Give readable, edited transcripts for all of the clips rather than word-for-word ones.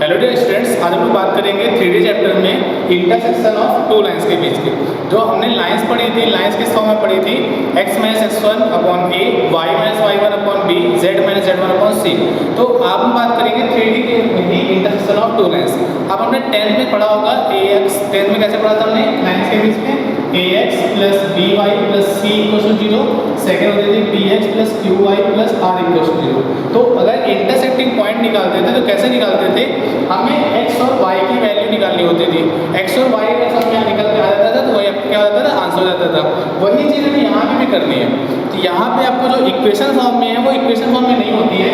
Hello dear students, आज हम लोग बात करेंगे 3D चैप्टर में इंटरसेक्शन ऑफ टू लाइंस के बीच की। जो हमने लाइंस पढ़ी थी, लाइंस किस फॉर्म में पढ़ी थी? x - x1 upon a, y - y1 upon b, z - z1 upon c। तो आप हम बात करेंगे 3D के इंटरसेक्शन ऑफ टू लाइंस। अब हमने 10th में पढ़ा होगा ax, 10th में कैसे पढ़ा था हमने लाइंस के बीच में? ax plus by plus c equal to 0। Second होती थी bx plus qy plus r equal to 0। तो अगर इंटरसेक्टिंग पॉइंट निकालते थे तो कैसे निकालते थे? हमें x और y की वैल्यू निकालनी होती थी। x और y का सब क्या निकल के आ जाता था, तो वही आपको क्या होता था, आंसर हो जाता था। वही चीज़ हमें यहाँ पे भी करनी है। तो यहाँ पे आपको जो इक्वेशन फॉर्म में है वो इक्वेशन फॉर्म में नहीं होती है।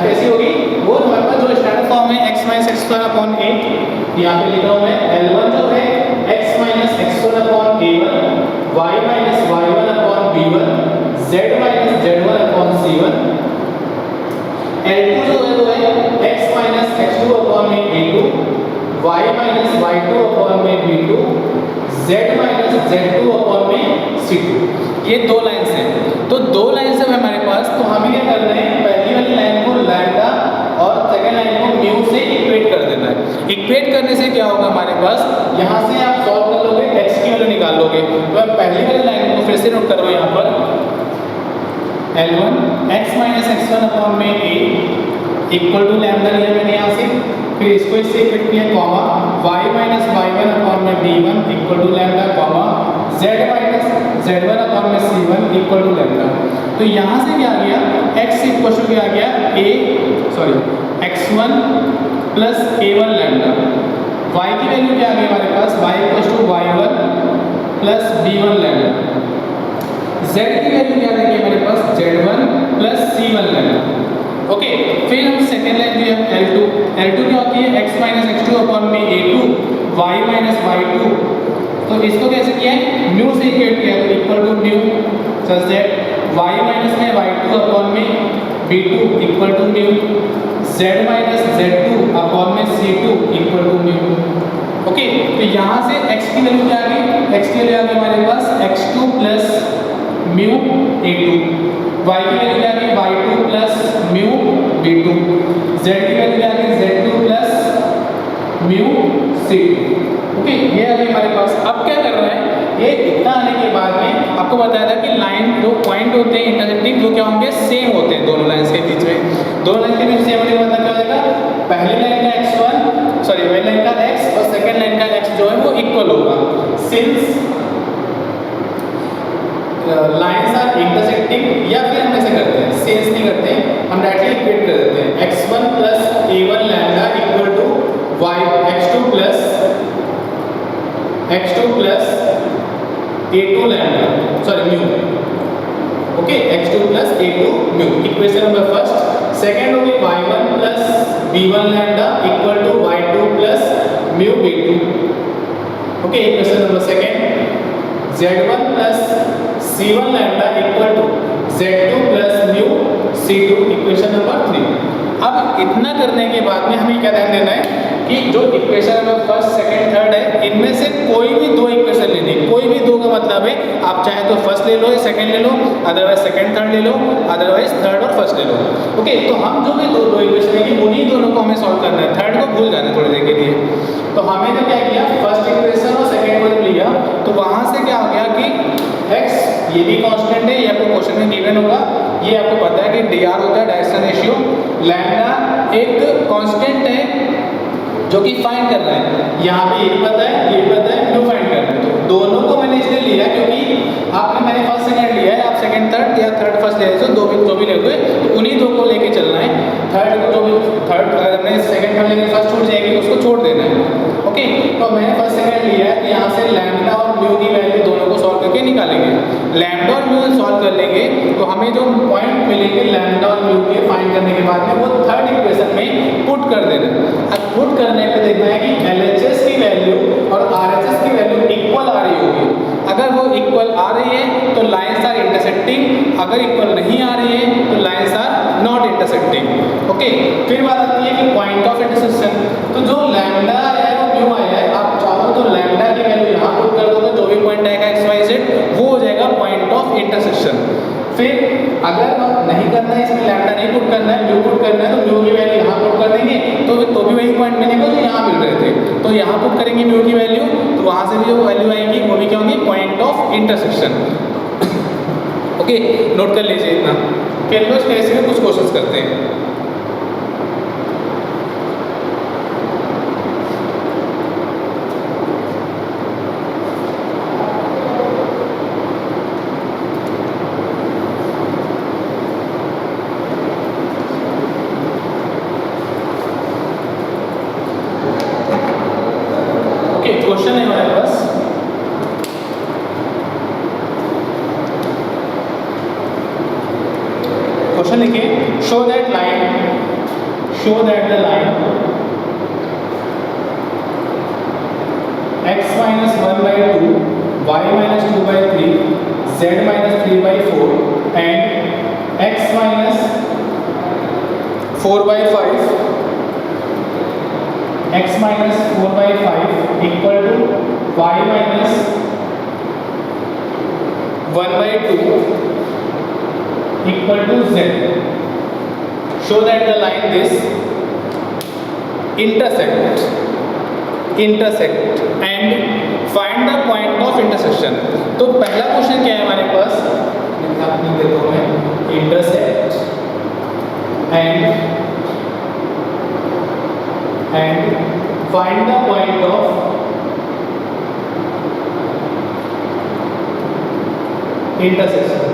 कैसी होगी वो? हमारे पास जो स्टैंडर्ड फॉर्म है x - x2 अपॉन a, यहाँ पे लिखा हुआ है L1 जो है x - x1 upon a1, y - y1 upon b1, z - z1 upon c1। L2 जो है वो है x - x2 अपॉन में a2, y - y2 अपॉन में b2, z - z2 अपॉन में c2। ये दो लाइंस हैं। तो दो लाइंस है हमारे पास, तो हमें क्या करना है? पहली वाली लाइन को लैम्डा और सेकेंड लाइन को म्यू से इक्वेट कर देना है। इक्वेट करने से क्या होगा हमारे पास? यहाँ से आप सॉल्व कर लोगे, x की वैल्यू निकाल लोगे। तो आप पहली वाली लाइन को फिर से नोट करो यहाँ पर L1 x - x1 अपॉन में a इक्वल टू लैम्डा लिया मैंने यहाँ से, फिर इसको इससे इक्वेट किया, कॉमा y - y1 अपॉन में b1 equal to lambda, comma z - z1 upon में c1 इक्वल टू लैम्डा। तो यहाँ से क्या आ गया? x इक्वल टू क्या आ गया? x1 plus a1 lambda. y की वैल्यू क्या आ गई हमारे पास? y equal to y1 plus b1 lambda. z की वैल्यू क्या रहेगी हमारे पास? z1 plus c1 lambda. Okay, फिर हम सेकेंड लाइन दिया L2 क्या होती है? x - x2 अपॉन में a2, y - y2। तो इसको कैसे किया है? म्यू से इक्वेट किया, तो equal to mu such that y - y2 upon में b2 equal to mu, z - z2 upon में c2 equal to mu. Okay, तो यहाँ से x की वैल्यू क्या आ गई? x की वैल्यू आ गई हमारे पास x2 plus mu a2, y की वैल्यू क्या आ गई? y2 plus mu b2, z की वैल्यू क्या आ गई? z2 plus mu c2। Okay, ये आ गई हमारे पास। अब क्या कर रहा है? ये इतना आने के बाद में आपको बताया था कि लाइन जो पॉइंट होते हैं इंटरसेक्टिंग, वो क्या होंगे? सेम होते हैं दोनों लाइंस के बीच में। दोनों लाइन के बीच सेम होने का मतलब क्या हो जाएगा? पहली लाइन का पहली लाइन का x और सेकेंड लाइन का x जो है वो इक्वल होगा। सिंस लाइंस आर इंटरसेक्टिंग, या फिर हम ऐसे करते हैं, सेंस नहीं करते हैं, हम डायरेक्टली इक्वेट कर देते हैं x1 plus a1 lambda equal to x2 plus a2 lambda mu. Okay, x2 plus a2 mu, equation number first. Second होगी y1 plus b1 lambda equal to y2 plus mu b2। Okay, equation number second. z1 plus c1 lambda equal to z2 plus mu c2, equation number 3। अब इतना करने के बाद में हमें क्या ध्यान देना है कि जो equation number first, second, third है, इनमें से कोई भी दो इक्वेशन लेनी है। कोई भी दो का मतलब है आप चाहे तो फर्स्ट ले लो या सेकंड ले लो, अदरवाइज सेकंड थर्ड ले लो, अदरवाइज थर्ड और फर्स्ट ले लो। ओके, तो हम जो भी दो इक्वेशन लेंगे उन्हीं दोनों को हमें सॉल्व करना है, थर्ड को भूल जाना थोड़ी देर के लिए। तो हमें तो क्या किया? फर्स्ट इक्वेशन और सेकेंड को लिया, तो वहां से क्या हो गया कि x ये भी कांस्टेंट है, ये आपको क्वेश्चन में गिवन होगा। ये आपको पता है कि dr होता है डायरेक्शन रेशियो। लैम्डा एक कांस्टेंट है जो कि फाइंड करना है, यहाँ पे ये भी पता है, ये भी पता है, म्यू फाइंड करना है। तो दोनों को मैंने इसलिए लिया क्योंकि मैंने फर्स्ट सेकंड लिया है, आप सेकंड थर्ड या थर्ड फर्स्ट ले लीजिए, जो भी लोगे तो उन्हीं दो को लेके चलना है। थर्ड को जो भी थर्ड अगर मैंने सेकंड थर्ड लेके फर्स्ट छूट जाएगी उसको छोड़ देना है। ओके, तो मैंने फर्स्ट सेकंड लिया है, यहाँ से लैम्डा और म्यू की वैल्यू दोनों को सॉल्व करके निकालेंगे। लैम्डा और म्यू सॉल्व कर लेंगे तो हमें जो पॉइंट मिलेंगे लैम्डा और म्यू के फाइंड करने के बाद में वो थर्ड इक्वेशन में पुट कर देना। अब पुट करने पे देखना है कि LHS की वैल्यू और RHS की वैल्यू इक्वल आ रही होगी। अगर वो इक्वल आ रही है तो लाइंस आर इंटरसेक्टिंग, अगर इक्वल नहीं आ रही है तो lines are not intersecting. Okay, फिर बात आती है कि पॉइंट ऑफ इंटरसेक्शन। तो जो लैम्डा है वो म्यू आया है, आप चाहो तो लैम्डा की वैल्यू यहाँ पुट कर दोगे, जो भी पॉइंट आएगा XYZ वो हो जाएगा पॉइंट ऑफ इंटरसेक्शन। फिर अगर नहीं करना है, इसमें लैम्डा नहीं पुट करना है, म्यू पुट करना है, तो म्यू की वैल्यू यहाँ पुट कर देंगे तो भी वही पॉइंट मिलेंगे जो यहाँ मिल रहे थे, तो यहाँ पुट करेंगे म्यू की वैल्यू, तो वहाँ से भी जो वैल्यू आएगी वो भी क्या होगी, point of intersection. Okay, note कर लीजिए इतना। कैलकुलस कैसे में कुछ क्वेश्चंस करते हैं। क्वेश्चन है हमारे पास, क्वेश्चन लिखिए, show that the line x minus 1/2, y minus 2/3, z minus 3/4 and x minus 4/5, x minus 4/5 equal to y minus 1/2 equal to z. Show that the line this intersect and find the point of intersection. तो पहला question क्या है हमारे पास, लिख देता हूँ मैं, intersect and find the point of intersection.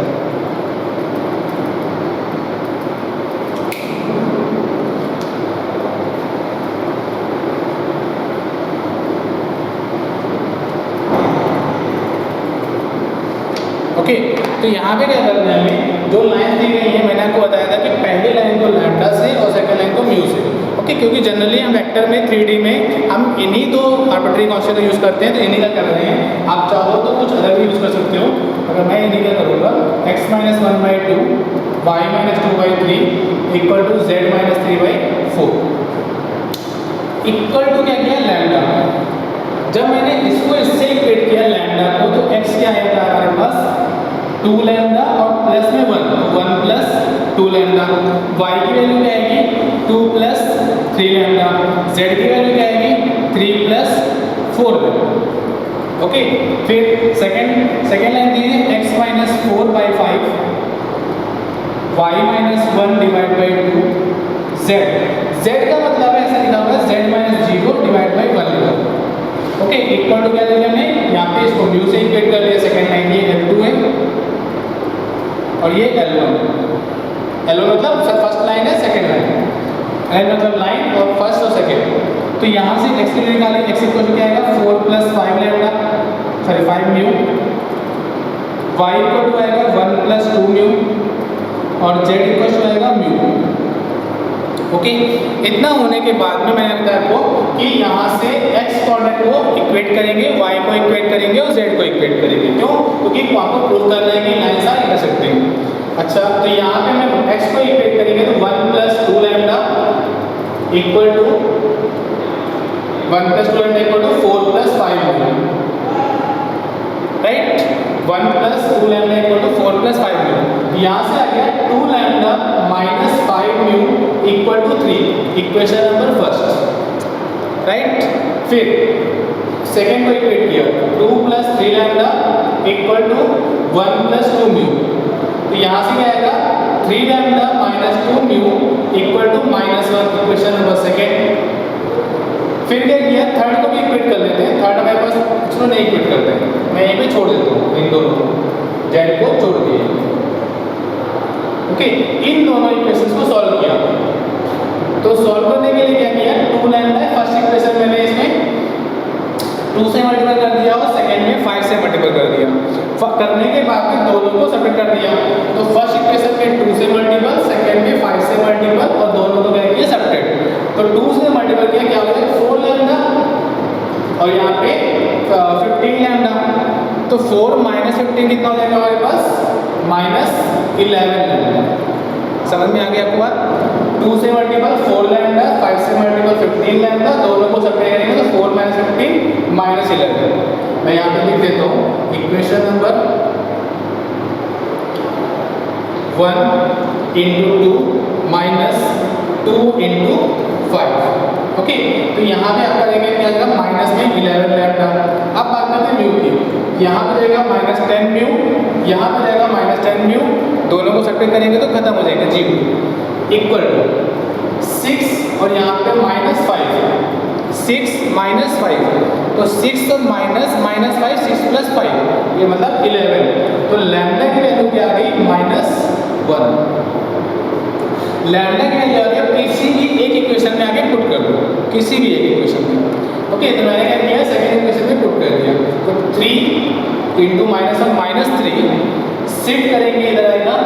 Okay, तो यहाँ पे क्या करना है हमें, जो लाइन दी गई है मैंने आपको बताया था कि पहली लाइन को लैम्डा से और सेकंड लाइन को म्यू से। ओके, क्योंकि जनरली हम वेक्टर में 3D में हम इन्हीं दो आर्बिट्ररी कांस्टेंट यूज़ करते हैं, तो इन्हीं का कर रहे हैं। आप चाहो तो कुछ अलग भी यूज़ कर सकते हो, अगर मैं इन्हीं का करूँगा, x minus 1/2, y minus 2/3 equal to z minus 3/4 equal to क्या किया, लैम्डा। जब मैंने इसको इससे इक्वेट किया लैम्डा को, तो x क्या आएगा हमारे पास, 2 लैम्डा और प्लस में 1 प्लस 2 लैम्डा, y की वैल्यू क्या आएगी 2 प्लस 3 लैम्डा, z की वैल्यू क्या आएगी 3 प्लस 4 लैम्डा। ओके, फिर सेकेंड लाइन दी है x minus 4/5, y minus 1 divide by 2, z का मतलब है ऐसा लिखा हुआ है z minus 0 डिवाइड बाई 1 लिखा हुआ है। ओके, इक्वल टू क्या दिया हमने, यहाँ पे इसको म्यू से इक्वेट कर लिया, सेकेंड लाइन ये L2 है और ये L1 मतलब फर्स्ट लाइन है, सेकेंड लाइन, L मतलब लाइन और फर्स्ट और सेकेंड। तो यहाँ से x की वैल्यू निकालें, x इक्वल टू क्या आएगा 4 plus 5 lambda, sorry 5 mu, y equal to आएगा 1 प्लस 2 म्यू और z इक्वल टू आएगा म्यू। ओके, इतना होने के बाद में मैंने बताया आपको कि यहाँ से x कोऑर्डिनेट को इक्वेट करेंगे, y को इक्वेट करेंगे और z को इक्वेट करेंगे। क्यों? क्योंकि आपको प्रूव करना है कि लाइंस आर इंटरसेक्टिंग। अच्छा, तो यहाँ पे मैं x को इक्वेट करेंगे तो 1 plus 2 lambda equal to 1 plus 2 lambda equal to 4 plus 5 mu, right. 1 plus 2 lambda equal to 4 plus 5 mu. यहाँ से आ गया 2 lambda minus 5 mu equal to 3, equation number first, right. फिर सेकेंड को इक्वेट किया, 2 plus 3 lambda equal to 1 plus 2 mu, तो यहाँ से क्या आएगा 3 lambda minus 2 mu equal to -1, equation number second. फिर क्या किया, थर्ड को भी इक्वेट कर लेते हैं, थर्ड हमारे पास इसको नहीं इक्वेट करते हैं, मैं यहीं पे छोड़ देता हूँ, इन दोनों को z को छोड़ दिए। ओके, इन दोनों इक्वेशंस को सॉल्व किया, तो सॉल्व करने के लिए क्या किया, 2 लैम्डा है फर्स्ट इक्वेशन मैंने इसमें 2 से मल्टीप्लाई कर दिया और सेकंड में 5 से मल्टीप्लाई कर दिया। करने के बाद में दोनों को सब्ट्रैक्ट कर दिया, तो फर्स्ट इक्वेशन में 2 से मल्टीपल, सेकंड में 5 से मल्टीपल और दोनों को क्या किया सब्ट्रैक्ट। तो 2 से मल्टीपल किया क्या हो गया 4 लैम्डा और यहाँ पे 15 लैम्डा, तो 4 माइनस 15 कितना हो जाएगा हमारे पास -11 लैम्डा। समझ में आ गया आपको बात। 2 से मल्टीपल 4 लैम्डा, 5 से मल्टीपल 15 लैम्डा, दोनों को सब्ट्रैक्ट करेंगे तो 4 माइनस 15 -11। मैं यहाँ पे लिख देता हूँ इक्वेशन नंबर 1 × 2 -2 × 5 ओके, तो यहाँ पे आपका रहेगा क्या आएगा माइनस में 11 लैम्डा। अब बात करते हैं म्यू की, यहाँ पे रहेगा माइनस 10 म्यू, यहाँ पे रहेगा माइनस 10 म्यू, दोनों को सब्ट्रैक्ट करेंगे तो खत्म हो जाएगा 0 इक्वल टू 6 और यहाँ पे माइनस 5, 6 माइनस 5, तो 6 और माइनस 5, 6 प्लस 5 ये मतलब 11, तो लैम्डा की वैल्यू क्या आ गई -1। लैम्डा की वैल्यू आगे किसी भी एक इक्वेशन में आगे पुट कर दो, किसी भी एक इक्वेशन में। ओके, तो मैंने क्या किया सेकंड इक्वेशन में पुट कर दिया, तो 3 इंटू -3 शिफ्ट करेंगे, इधर आएगा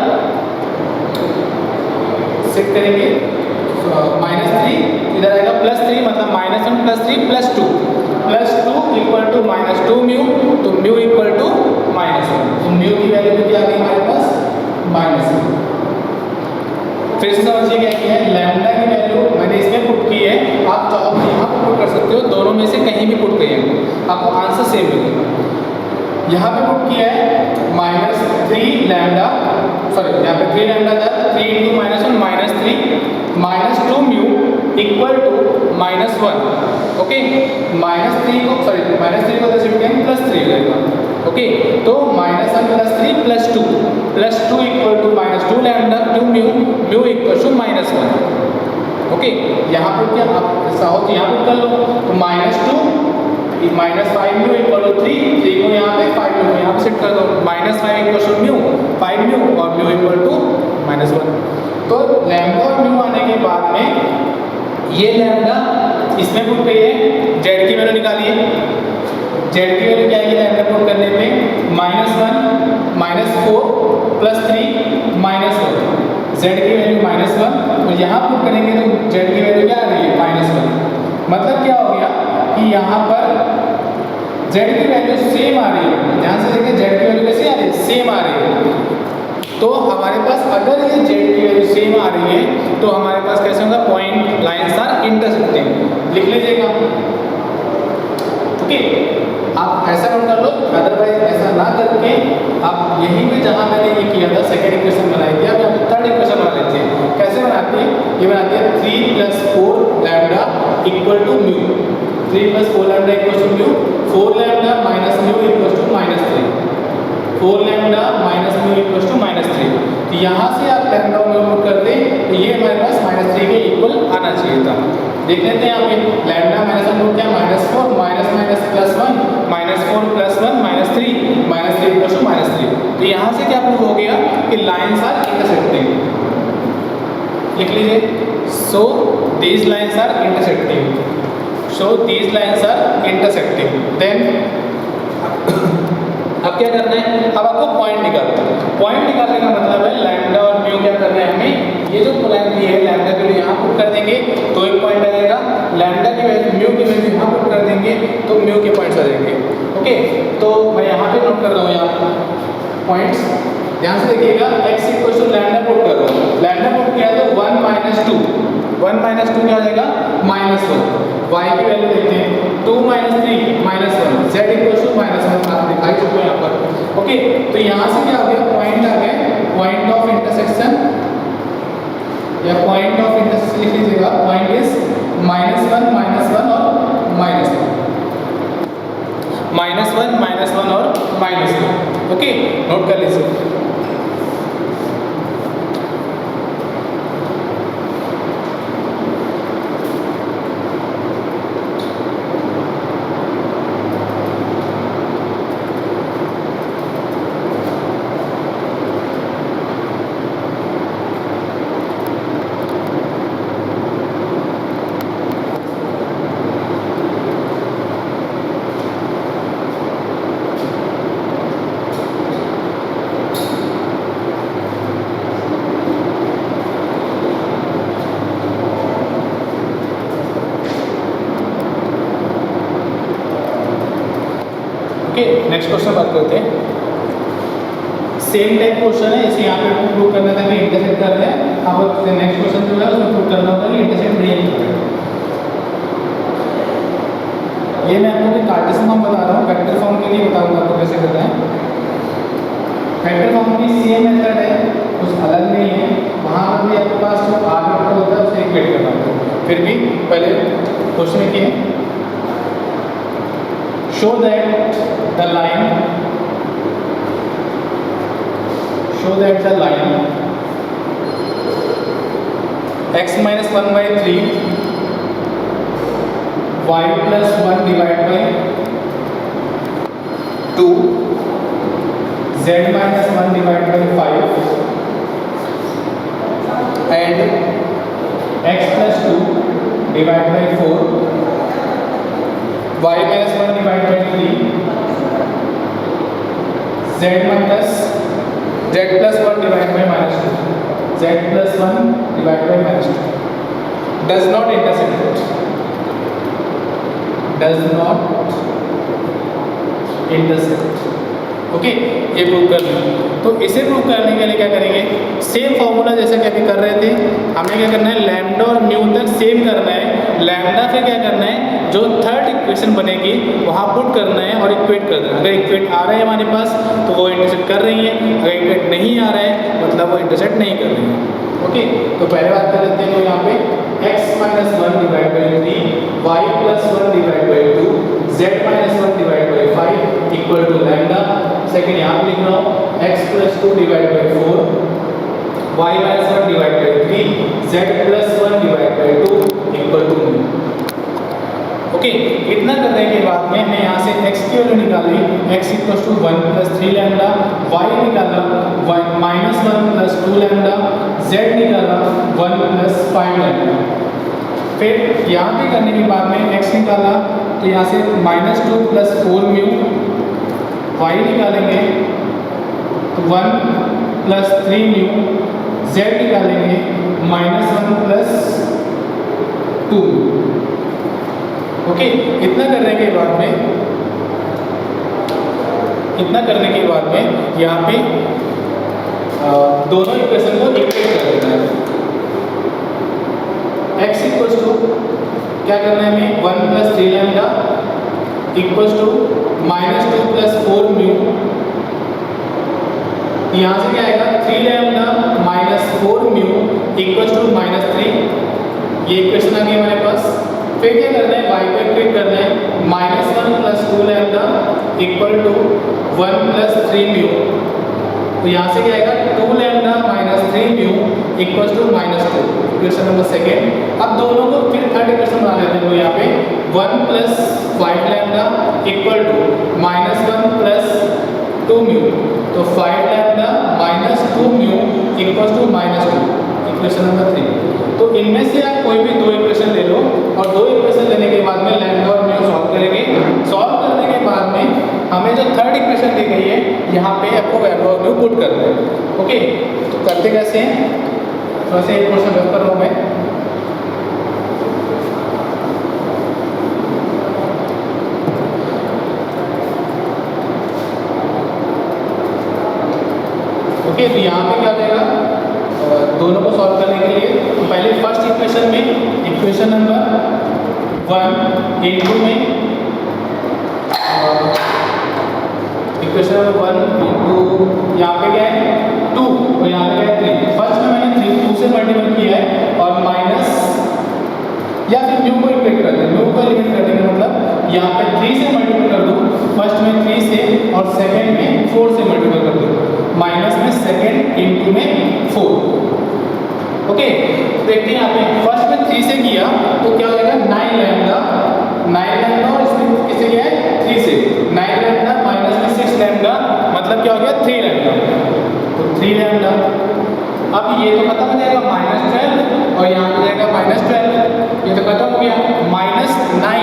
शिफ्ट करेंगे -3 इधर आएगा +3 मतलब -1 + 3 +2 इक्वल टू -2 म्यू, तो म्यू इक्वल टू -1, तो म्यू की वैल्यू क्या आ गई हमारे पास -1। फिर से समझिए क्या किया है, लैम्डा की वैल्यू मैंने इसमें पुट की है, आप चाहो तो यहाँ पर पुट कर सकते हो, दोनों में से कहीं भी पुट करिए आपको आंसर सेम मिलेगा। यहाँ पे पुट किया है -3 लैम्डा, सॉरी यहाँ पे 3 लैम्डा था, 3 into -1 -3 -2 mu equal to -1। Okay, -3 को सॉरी -3 को शिफ्ट करेंगे +3 हो जाएगा। ओके, तो -1 + 3 +2 equal to -2 lambda 2 mu equal to -1। Okay, यहाँ पर क्या आप चाहो तो यहाँ पर कर लो, तो -2 -5 म्यू इक्वल टू 3 को यहाँ पे 5 म्यू यहाँ पे सेट कर दो, -5 इक्वल टू म्यू 5 म्यू और म्यू इक्वल टू -1। तो लैम्डा और म्यू आने के बाद में ये लैम्डा इसमें पुट गई है, जेड की वैल्यू निकालिए, जेड की वैल्यू क्या है लैम्डा पुट करने पे -1 -4 + 3 -1, जेड की वैल्यू -1 और यहाँ पुट करेंगे तो जेड की वैल्यू क्या आ रही है -1। मतलब क्या हो गया कि यहाँ पर जेड की वैल्यू सेम आ रही है, ध्यान से देखिए जेड की वैल्यू कैसे आ रही है, सेम आ रही है। तो हमारे पास अगर ये जेड की वैल्यू सेम आ रही है तो हमारे पास कैसे होगा, पॉइंट लाइन्स आर इंटरसेक्टिंग, लिख लीजिएगा। ओके, आप ऐसा नोट कर लो, अदरवाइज ऐसा ना करके आप यहीं पे जहाँ मैंने ये किया था सेकंड इक्वेशन बनाई थी, आप यहाँ पे थर्ड इक्वेशन बना लेते हैं। कैसे बनाते हैं, ये बनाते हैं 3 + 4 lambda equal to mu, 3 + 4 lambda equal to mu, 4 lambda minus mu equal to -3, 4 lambda minus mu equal to -3। तो यहाँ से आप लैम्डा म्यू पुट करते तो ये हमारे पास -3 के इक्वल आना चाहिए था। देख लेते हैं यहाँ पे लैम्डा -1 क्या -4 माइनस +1 -4 + 1 -3 इक्वल टू -3। तो यहाँ से क्या प्रूव हो गया कि लाइन्स आर इंटरसेक्टिंग, लिख लीजिए, so these lines are intersecting, so these lines are intersecting. Then अब क्या करना है, अब आपको पॉइंट निकालना है। पॉइंट निकालने का मतलब है लैम्डा और म्यू क्या करना है हमें, ये जो पॉइंट दी है लैम्डा के लिए यहाँ पुट कर देंगे तो एक पॉइंट आएगा, लैम्डा की वैल्यू म्यू की वैल्यू यहाँ पुट कर देंगे तो म्यू के पॉइंट्स आ जाएंगे। ओके, तो मैं यहाँ पे नोट कर रहा हूँ यहाँ पॉइंट्स, ध्यान से देखिएगा, x equal to lambda put कर रहा हूँ, लैम्डा पुट किया तो 1 - 2 क्या आ जाएगा -1, y की वैल्यू देखते हैं 2 - 3 -1, z इक्वल टू -1 आप दिखाई चुके हैं यहाँ पर। ओके, तो यहाँ से क्या हो गया, पॉइंट आ गया, पॉइंट ऑफ इंटरसेक्शन या पॉइंट ऑफ इंटरसेक्शन लिख लीजिएगा, पॉइंट इज -1 और -1 और -1। ओके, नोट कर लीजिए। नेक्स्ट क्वेश्चन बात करते हैं, सेम टाइप क्वेश्चन है, इसे यहाँ पे प्रूव करना था कि इंटरसेक्ट कर रहे हैं। अब नेक्स्ट क्वेश्चन जो है उसमें प्रूव करना होगा कि इंटरसेक्ट नहीं कर रहे। ये मैं आपको कार्टेशियन फॉर्म बता रहा हूँ, वेक्टर फॉर्म के लिए बताऊंगा आपको कैसे करना है। वेक्टर फॉर्म की सेम मेथड है, कुछ अलग नहीं है, वहाँ पर भी आपके पास जो आर वेक्टर होता है उसे इक्वेट करना होता है। फिर भी पहले क्वेश्चन क्या है, show that the line x minus 1 by 3 y plus 1 divided by 2 z minus 1 divided by 5 and x plus 2 divided by 4 y minus 1 divided by 3 z plus 1 divided by minus 2 z plus 1 divided by minus 2 does not intersect okay, ये prove कर लें। तो इसे prove करने के लिए क्या करेंगे, सेम फॉर्मूला जैसा कि अभी कर रहे थे, हमें क्या करना है, लैम्डा और म्यू तक सेम करना है। लैम्डा से क्या करना है, जो थर्ड इक्वेशन बनेगी वहाँ पुट करना है और इक्वेट कर देना। अगर इक्वेट आ रहा है हमारे पास तो वो इंटरसेक्ट कर रही है, अगर इक्वेट नहीं आ रहा है मतलब वो इंटरसेक्ट नहीं कर रही है। ओके, तो पहले बात कर लेते हैं, तो यहाँ पे x minus 1 divided by 3 y plus 1 divided by 2 z minus 1 divided by 5 equal to lambda। Second यहाँ पे लिख रहा हूँ x plus 2 divided by 4 y minus 1 divided by 3 z plus 1 divided by 2 equal to mu। Okay, इतना करने के बाद में हमें यहाँ से x की वैल्यू निकाली, x equals to 1 plus 3 lambda, y निकाला minus 1 plus 2 lambda, z निकाला 1 plus 5 lambda। फिर यहाँ पे करने के बाद में x निकाला तो यहाँ से minus 2 plus 4 mu, y निकालेंगे तो 1 plus 3 mu, z निकालेंगे minus 1 plus 2। ओके, इतना करने के बाद में यहाँ पे दोनों इक्वेशन को इक्वेट कर देना है। x इक्वल्स टू क्या करना है हमें, 1 plus 3 lambda equals to minus 2 plus 4 mu। यहाँ से क्या आएगा, 3 lambda minus 4 mu equals to minus 3। ये इक्वेशन आ गई हमारे पास। फिर क्या करना है, y को इक्वेट करना है, minus 1 plus 2 lambda equal to 1 plus 3 mu। तो यहाँ से क्या आएगा, 2 lambda minus 3 mu equals to minus 2, equation number second. अब दोनों को फिर थर्ड इक्वेशन बना लेते हैं, तो यहाँ पे 1 plus 5 lambda equal to minus 1 plus 2 mu। तो 5 lambda minus 2 mu equals to minus 2, equation number 3। तो इनमें से आप कोई भी दो इक्वेशन ले लो और दो इक्वेशन लेने के बाद में लैम्डा और म्यू सॉल्व करेंगे। सॉल्व करने के बाद में हमें जो थर्ड इक्वेशन दी गई है यहाँ पे आपको लैम्डा और म्यू पुट करना है। ओके, तो करते कैसे हैं, थोड़ा सा एक क्वेश्चन रख कर रहा हूँ मैं। ओके, तो यहाँ पे क्या हो जाएगा, दोनों को सॉल्व करने के लिए तो पहले फर्स्ट इक्वेशन में इक्वेशन नंबर 1 इनटू में इक्वेशन नंबर 1 इनटू यहाँ पे क्या है 2 और यहाँ पे क्या है 3। फर्स्ट में मैंने 2 से मल्टीपल किया है और माइनस या फिर म्यू को इक्वेट कर दें। म्यू को इक्वेट करने का मतलब यहाँ पे 3 से मल्टीपल कर दूँ, फर्स्ट में 3 से और सेकेंड में 4 से मल्टीपल कर दूँ, माइनस में सेकेंड इनटू में 4। ओके, देखते हैं यहाँ पे फर्स्ट में 3 से किया तो क्या हो जाएगा, 9 लैम्डा और इसमें किससे किया है 3 से, 9 लैम्डा माइनस में 6 लैम्डा मतलब क्या हो गया 3 लैम्डा। तो 3 लैम्डा, अब ये तो खत्म हो जाएगा -12 और यहाँ पे जाएगा -12, ये तो खत्म हो गया -9।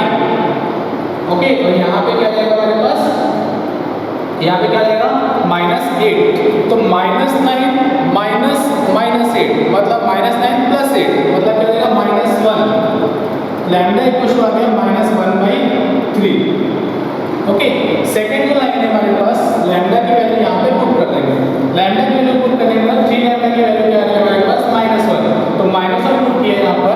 ओके, और यहाँ पे क्या जाएगा हमारे पास, यहाँ पे क्या जाएगा -8। तो -9 माइनस -8 मतलब -9 प्लस 8 मतलब क्या जाएगा -1। लैम्डा इक्वल टू आ गया -1/3। ओके, सेकंड जो लाइन है हमारे पास, लैम्डा की वैल्यू यहाँ पे पुट कर देंगे। लैम्डा की वैल्यू पुट करने के बाद 3 लैम्डा की वैल्यू क्या आ रही है हमारे पास -1। तो -1 पुट किया यहाँ पर,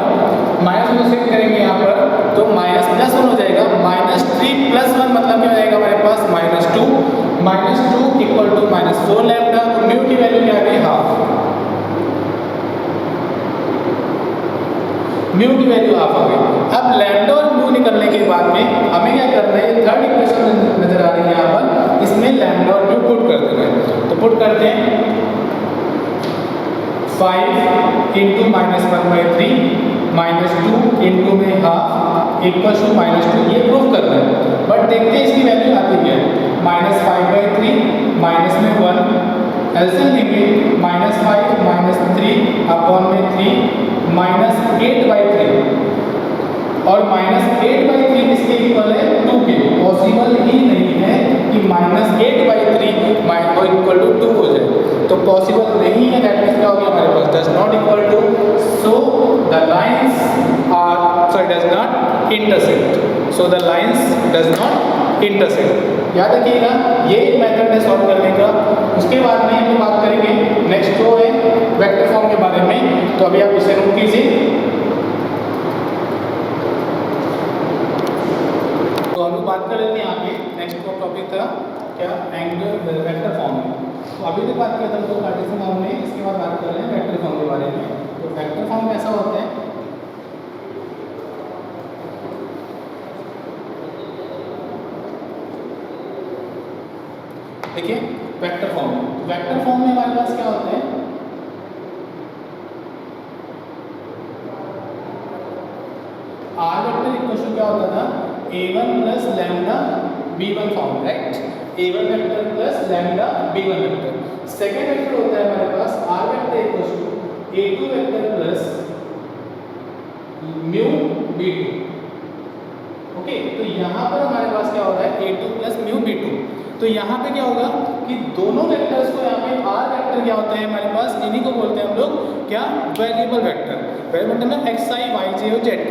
-1 को सेट करेंगे यहाँ पर तो -+1 हो जाएगा, -3 + 1 मतलब क्या हो जाएगा हमारे पास -2 इक्वल टू -4 लैम्डा। तो म्यू की वैल्यू क्या आ गई, हाफ। म्यू की वैल्यू हाफ आ गई। अब लैम्डा और म्यू निकलने के बाद में हमें क्या करना है, थर्ड इक्वेशन नजर आ रही है यहाँ पर, इसमें लैम्डा और म्यू पुट कर देना है। तो पुट करते हैं 5 इंटू -1/3 -2 इंटू में हाफ इक्वल टू -2, ये प्रूव करना है। बट देखते हैं इसकी वैल्यू आती क्या है, -5/3 माइनस में 1 एलसीएम लेंगे, -5 -3 अपॉन में 3 -8/3 और -8/3 इसके इक्वल है 2 के। पॉसिबल ही नहीं है कि -8/3 इक्वल टू 2 हो जाए, तो पॉसिबल नहीं है। दैट मीन्स क्या हो गया हमारे पास, does not equal to, so the lines are does not intersect, so the lines does not intersect. याद रखिएगा ये एक मेथड है सॉल्व करने का। उसके बाद में हम बात करेंगे नेक्स्ट जो है वेक्टर फॉर्म के बारे में, तो अभी आप इसे नोट कीजिए। तो हम लोग बात कर रहे थे यहाँ पे, नेक्स्ट टॉपिक था क्या, एंगल वेक्टर फॉर्म। तो अभी तक बात किया था तो कार्टेशियन फॉर्म में, इसके बाद बात कर रहे हैं वेक्टर फॉर्म के बारे में। तो वेक्टर फॉर्म कैसा होता है, देखिए वेक्टर फॉर्म में हमारे पास क्या होता है, आर वेक्टर इक्वल टू क्या होता था, a1 plus lambda b1 form, right. a1 vector plus lambda b1 vector. Second vector होता है हमारे पास R vector equal to a2 vector plus mu b2। Okay, तो यहाँ पर हमारे पास क्या हो रहा है, a2 प्लस म्यू b2। तो यहाँ पे क्या होगा कि दोनों वेक्टर्स को, यहाँ पे आर वेक्टर क्या होते हैं हमारे पास, इन्हीं को बोलते हैं हम लोग क्या, वेरिएबल वेक्टर। वेरिएबल वेक्टर में xi yj और zk,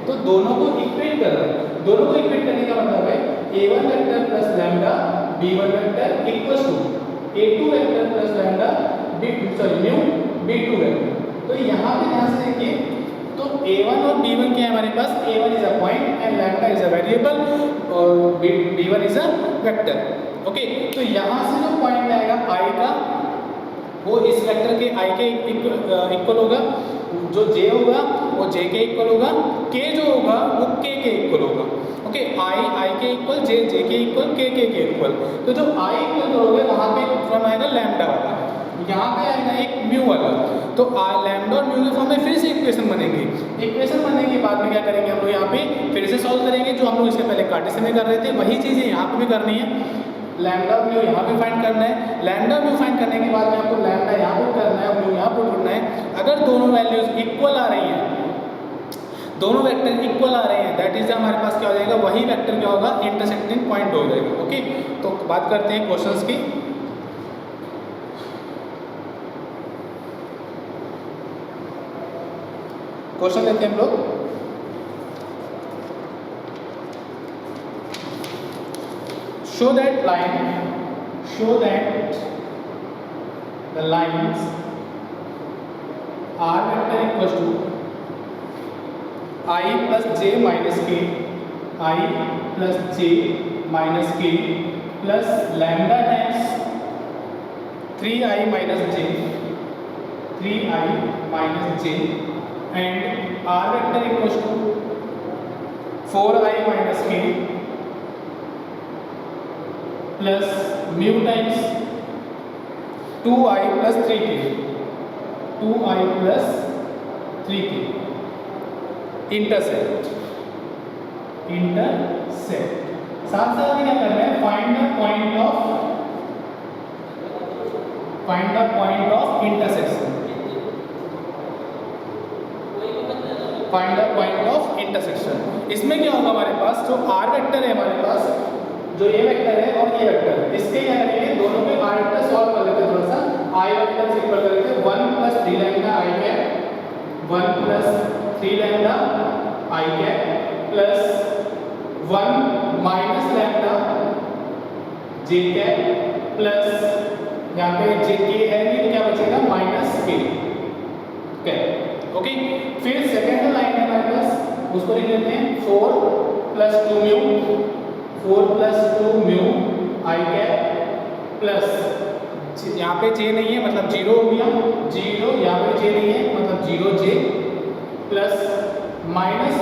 तो दोनों को इक्वेट कर रहे हैं। दोनों को इक्वेट करने का मतलब है a1 vector plus lambda b1 vector equal to a2 vector plus lambda mu b2 vector. तो यहाँ पे ध्यान से देखिए, तो a1 और b1 क्या है हमारे पास, a1 is a point and lambda is a variable और b1 is a vector. Okay, तो यहाँ से जो पॉइंट आएगा i का, वो इस वेक्टर के i के इक्वल होगा, जो j होगा वो j के इक्वल होगा, k जो होगा वो k के इक्वल होगा। ओके, i के इक्वल, j के इक्वल, k के इक्वल। तो जो i इक्वल करोगे वहाँ पे फॉर्म आएगा लैम्डा वाला, यहाँ पे आएगा एक म्यू वाला। तो लैम्डा और म्यू के फॉर्म में फिर से इक्वेशन बनेंगे। इक्वेशन बनने के बाद में क्या करेंगे हम लोग, यहाँ पे फिर से सॉल्व करेंगे, जो हम लोग इससे पहले कार्टेशियन में कर रहे थे वही चीज़ें यहाँ पे भी करनी है। लैम्डा म्यू यहाँ पे फाइंड करना है, लैम्डा म्यू फाइंड करने के बाद में आपको लैम्डा यहाँ पुट करना है और म्यू यहाँ पुट करना है। अगर दोनों वैल्यूज इक्वल आ रही हैं, दोनों वेक्टर इक्वल आ रहे हैं, दैट इज हमारे पास क्या हो जाएगा, वही वेक्टर क्या होगा, इंटरसेक्टिंग पॉइंट हो जाएगा। ओके, तो बात करते हैं क्वेश्चंस की। क्वेश्चन लेते हैं हम लोग। show that the lines r vector equals to I plus j minus k, I plus j minus k plus lambda times 3i minus j and r vector equals to 4i minus k plus mu times 2i plus 3k, intersect. साथ साथ में क्या करना है, find the point of intersection. इसमें क्या होगा हमारे पास, जो आर वेक्टर है हमारे पास, जो ये वेक्टर है और ये वेक्टर, इसके क्या करेंगे, दोनों के आर वेक्टर सॉल्व कर लेते हैं। थोड़ा सा आई वेक्टर से इक्वल कर लेते हैं, 1 प्लस 3 लैम्डा आई कैप, 1 प्लस 3 लैम्डा आई कैप प्लस 1 माइनस लैम्डा जे कैप प्लस, यहाँ पे जे के है नहीं तो क्या बचेगा, माइनस के कैप। ओके, फिर सेकेंड लाइन है हमारे पास, उसको लिख लेते हैं 4 प्लस 2 म्यू आई कैप प्लस, यहाँ पे जे नहीं है मतलब 0 हो गया, 0 यहाँ पे जे नहीं है मतलब 0 जे प्लस -1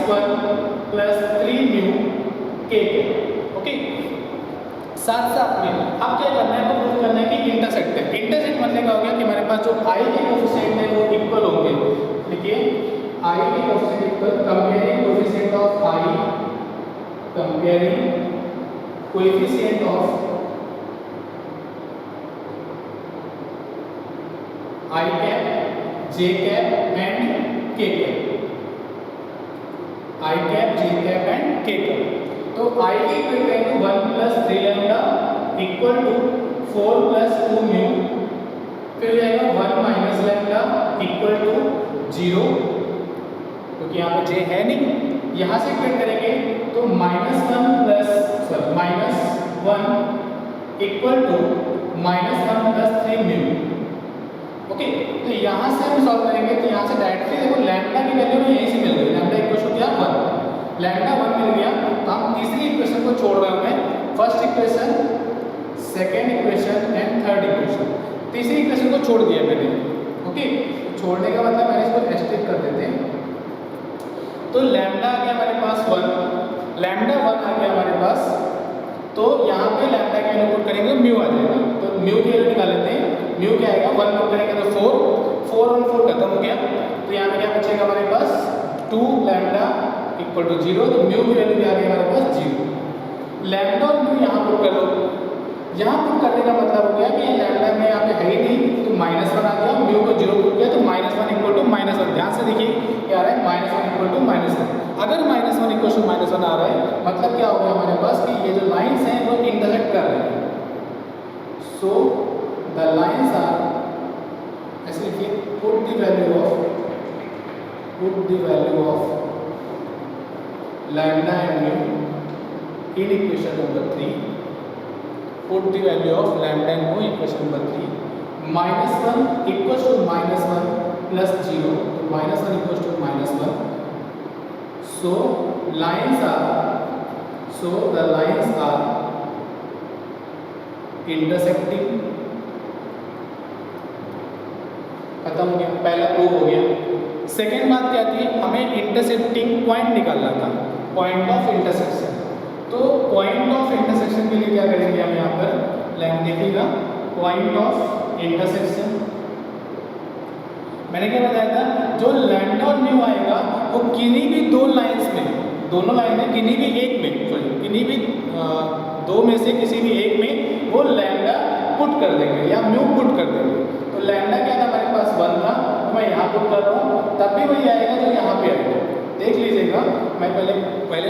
प्लस 3 म्यू के। ओके, साथ साथ में अब क्या करना है, तो प्रूव करना है कि इंटरसेक्ट है। इंटरसेक्ट मतलब क्या हो गया कि हमारे पास जो आई के कोएफिशिएंट है वो इक्वल होंगे। देखिए आई के coefficient equal, comparing coefficient of I, comparing coefficient of I cap, J cap and K cap, I cap, J cap and K cap. तो आई की इक्वल करेंगे 1 plus 3 lambda equal to 4 plus 2 mu, फिर जाएगा 1 minus lambda equal to 0, क्योंकि यहाँ पे जे है नहीं। यहाँ से इक्वेट करेंगे तो -1 plus -1 equal to -1 plus 3 mu. Okay, तो यहाँ से हम सॉल्व करेंगे तो यहाँ से डायरेक्टली देखो लैम्डा की वैल्यू में यहीं से मिल गई, लैम्डा इक्वल टू क्या 1, लैम्डा 1 मिल गया। तो हम तीसरी इक्वेशन को छोड़ रहे हैं, first equation, second equation and third equation. तीसरी इक्वेशन को छोड़ दिया मैंने। ओके, तो छोड़ने का मतलब मैंने इसको एस्टेट कर देते हैं। तो लैम्डा आ गया हमारे पास 1, लैम्डा 1 आ गया हमारे पास, तो यहाँ पे लैम्डा की वैल्यू पुट करेंगे म्यू आ जाएगा। तो म्यू की वैल्यू निकाल लेते हैं। म्यू क्या आएगा, 1 पुट करेंगे तो 4, 4 और 4 खत्म हो गया। तो यहाँ पे क्या बचेगा हमारे पास 2 लैम्डा इक्वल टू 0। तो म्यू की वैल्यू क्या आ गई हमारे पास 0। लैम्डा और म्यू यहाँ पुट कर लो। यहाँ पुट करने का मतलब हो गया कि लैम्डा में यहाँ पे है ही नहीं, तो -1 आ गया, म्यू को 0 पुट किया तो -1 इक्वल टू -1। ध्यान से देखिए क्या आ रहा है, -1 इक्वल टू -1। अगर -1 इक्वल टू -1 आ रहा है मतलब क्या हो गया हमारे पास कि ये जो लाइंस हैं वो इंटरसेक्ट कर रहे हैं। सो द लाइंस आर, ऐसे लिखिए, put the value of lambda and mu in equation number 3, put the value of lambda and mu equation number 3, -1 equals to -1 plus 0, तो -1 equals to -1. So the lines are intersecting। खत्म हो गया, पहला prove हो गया। Second बात क्या थी, हमें इंटरसेक्टिंग पॉइंट निकालना था, पॉइंट ऑफ इंटरसेक्शन। तो पॉइंट ऑफ इंटरसेक्शन के लिए क्या करेंगे हम यहाँ पर, देखिएगा पॉइंट ऑफ इंटरसेक्शन मैंने क्या बताया था, जो लैम्डा और म्यू आएगा वो किन्हीं भी दो लाइंस में, दोनों लाइन में किन्हीं भी एक में, सॉरी किन्हीं भी दो में से किसी भी एक में वो लैम्डा पुट कर देंगे या म्यू पुट कर देंगे। तो लैम्डा क्या था हमारे पास 1 था, तो मैं यहाँ पुट कर रहा हूँ, तब भी वही आएगा जो यहाँ पे आएगा। देख लीजिएगा, मैं पहले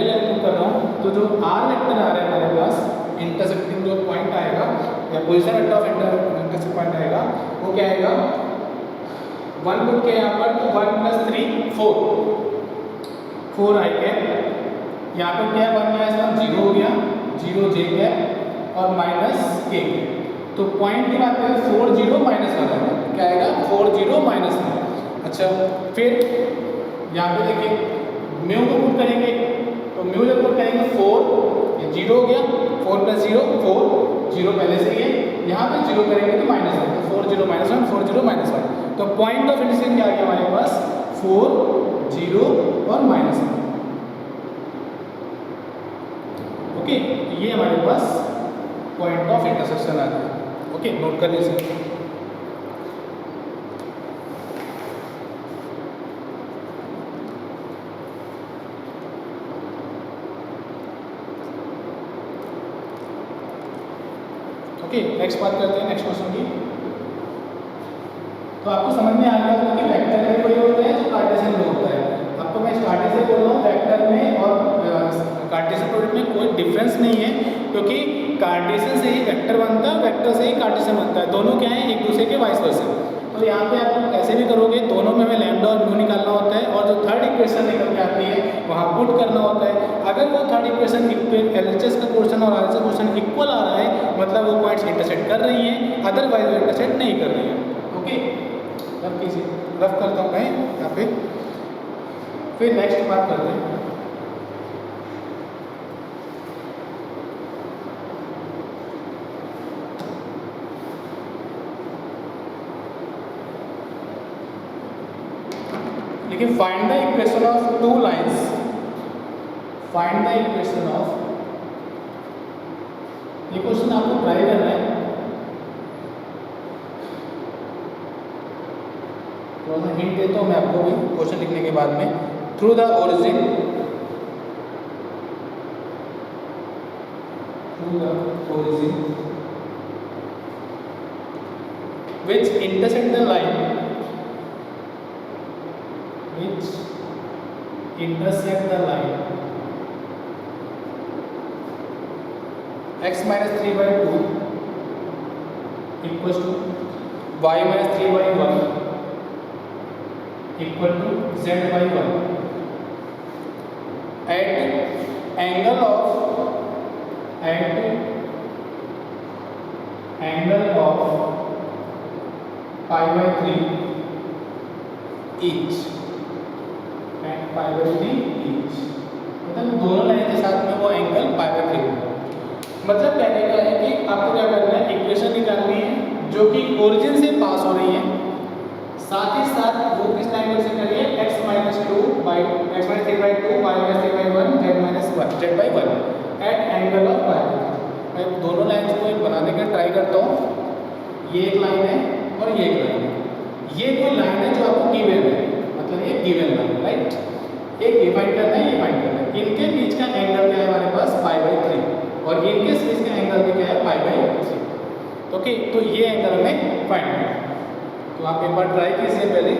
लाइन पुट कर रहा हूँ, तो जो आर वेक्टर आ रहा है हमारे पास इंटरसेक्टिंग जो पॉइंट आएगा या position vector of intersect point आएगा, वो क्या आएगा, 1 पुट किया यहाँ पर, तो 1 + 3 4 आई कैप, यहाँ पर क्या है 1 - 1 0 हो गया, 0 जे कैप और माइनस के। तो पॉइंट की बात करें 4 0 - 1 आएगा, क्या आएगा 4 0 - 1। अच्छा, फिर यहाँ पे देखिए म्यू को पुट करेंगे, तो म्यू जब पुट करेंगे 4, ये 0 हो गया, 4 + 0 4, 0 पहले से ही है, यहाँ पे 0 करेंगे तो -1, तो 4 0 - 1 4 0 - 1। तो पॉइंट ऑफ इंटरसेक्शन क्या आ गया हमारे पास 4 0 और -1। ओके, ये हमारे पास पॉइंट ऑफ इंटरसेक्शन आ गया। ओके, नोट कर लीजिए। ओके, नेक्स्ट बात करते हैं, नेक्स्ट क्वेश्चन की। तो आपको समझ में आ गया होगा कि वेक्टर में कोई होता है जो कार्टेशियन में होता है। आपको मैं स्टार्टिंग से बोल रहा हूँ वेक्टर में और कार्टेशियन प्रोडक्ट में कोई डिफरेंस नहीं है, क्योंकि कार्टेशियन से ही वेक्टर बनता है, वेक्टर से ही कार्टेशियन बनता है, दोनों क्या है एक दूसरे के वाइस वर्सा। तो यहाँ पे आप कैसे भी करोगे, दोनों में हमें लैम्डा और म्यू निकालना होता है, और जो थर्ड इक्वेशन निकल के आती है वहाँ पुट करना होता है। अगर वो थर्ड इक्वेशन एलएचएस का पोर्शन और आरएचएस पोर्शन इक्वल आ रहा है, मतलब वो पॉइंट्स इंटरसेक्ट कर रही हैं, अदरवाइज वो इंटरसेक्ट नहीं कर रही हैं। ओके, रफ कीजिए, रफ करता हूँ मैं यहाँ पे, फिर नेक्स्ट बात करते हैं। देखिए find the equation of two lines, find the equation of, ये क्वेश्चन आपको ट्राई करना है, थोड़ा सा हिंट देता हूँ मैं आपको भी क्वेश्चन लिखने के बाद में। Through the origin, through the origin which intersect the line, which intersect the line x minus 3 by 2 equals to y minus 3 by 1 equal to z by 1 at angle of pi by 3 each, and pi by 3 each, मतलब दोनों line के साथ में वो angle pi by 3 होगा। मतलब कहने का है कि आपको क्या करना है, इक्वेशन निकालनी है जो कि ओरिजिन से पास हो रही है, साथ ही साथ वो किस लाइन से कर रही है, x minus 3 by 2, y minus 3 by 1, z minus 1, z by 1 at angle of pi by 3। मैं दोनों लाइन्स को एक बनाने का ट्राई करता हूँ। ये एक लाइन है और ये एक लाइन है, ये कोई लाइन है जो आपको गिवन है, मतलब ये गिवन लाइन, राइट, एक ये फाइंड करना है, ये फाइंड करना है। इनके बीच का एंगल क्या है हमारे पास, पाई बाई 3, और इनके बीच का एंगल भी क्या है, पाई बाई 3। ओके, तो ये एंगल हमें फाइंड करना है। तो आप एक बार ट्राई कीजिए पहले।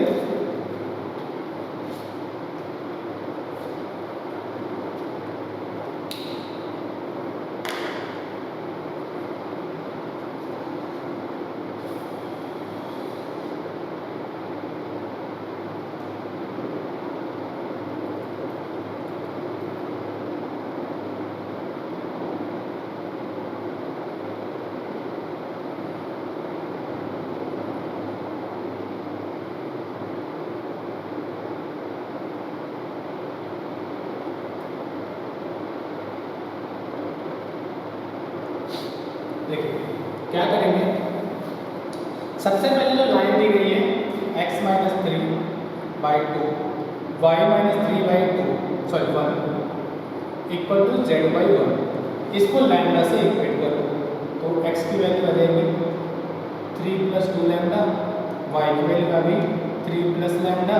देखिए क्या करेंगे, सबसे पहले जो लाइन दी गई है x minus 3 by 2, y minus 3 by 2 sorry 1 equal to z by 1, इसको लैम्डा से इक्वेट करो तो x की वैल्यू आ जाएगी 3 plus 2 लैम्डा, y की वैल्यू आ गई 3 plus लैम्डा,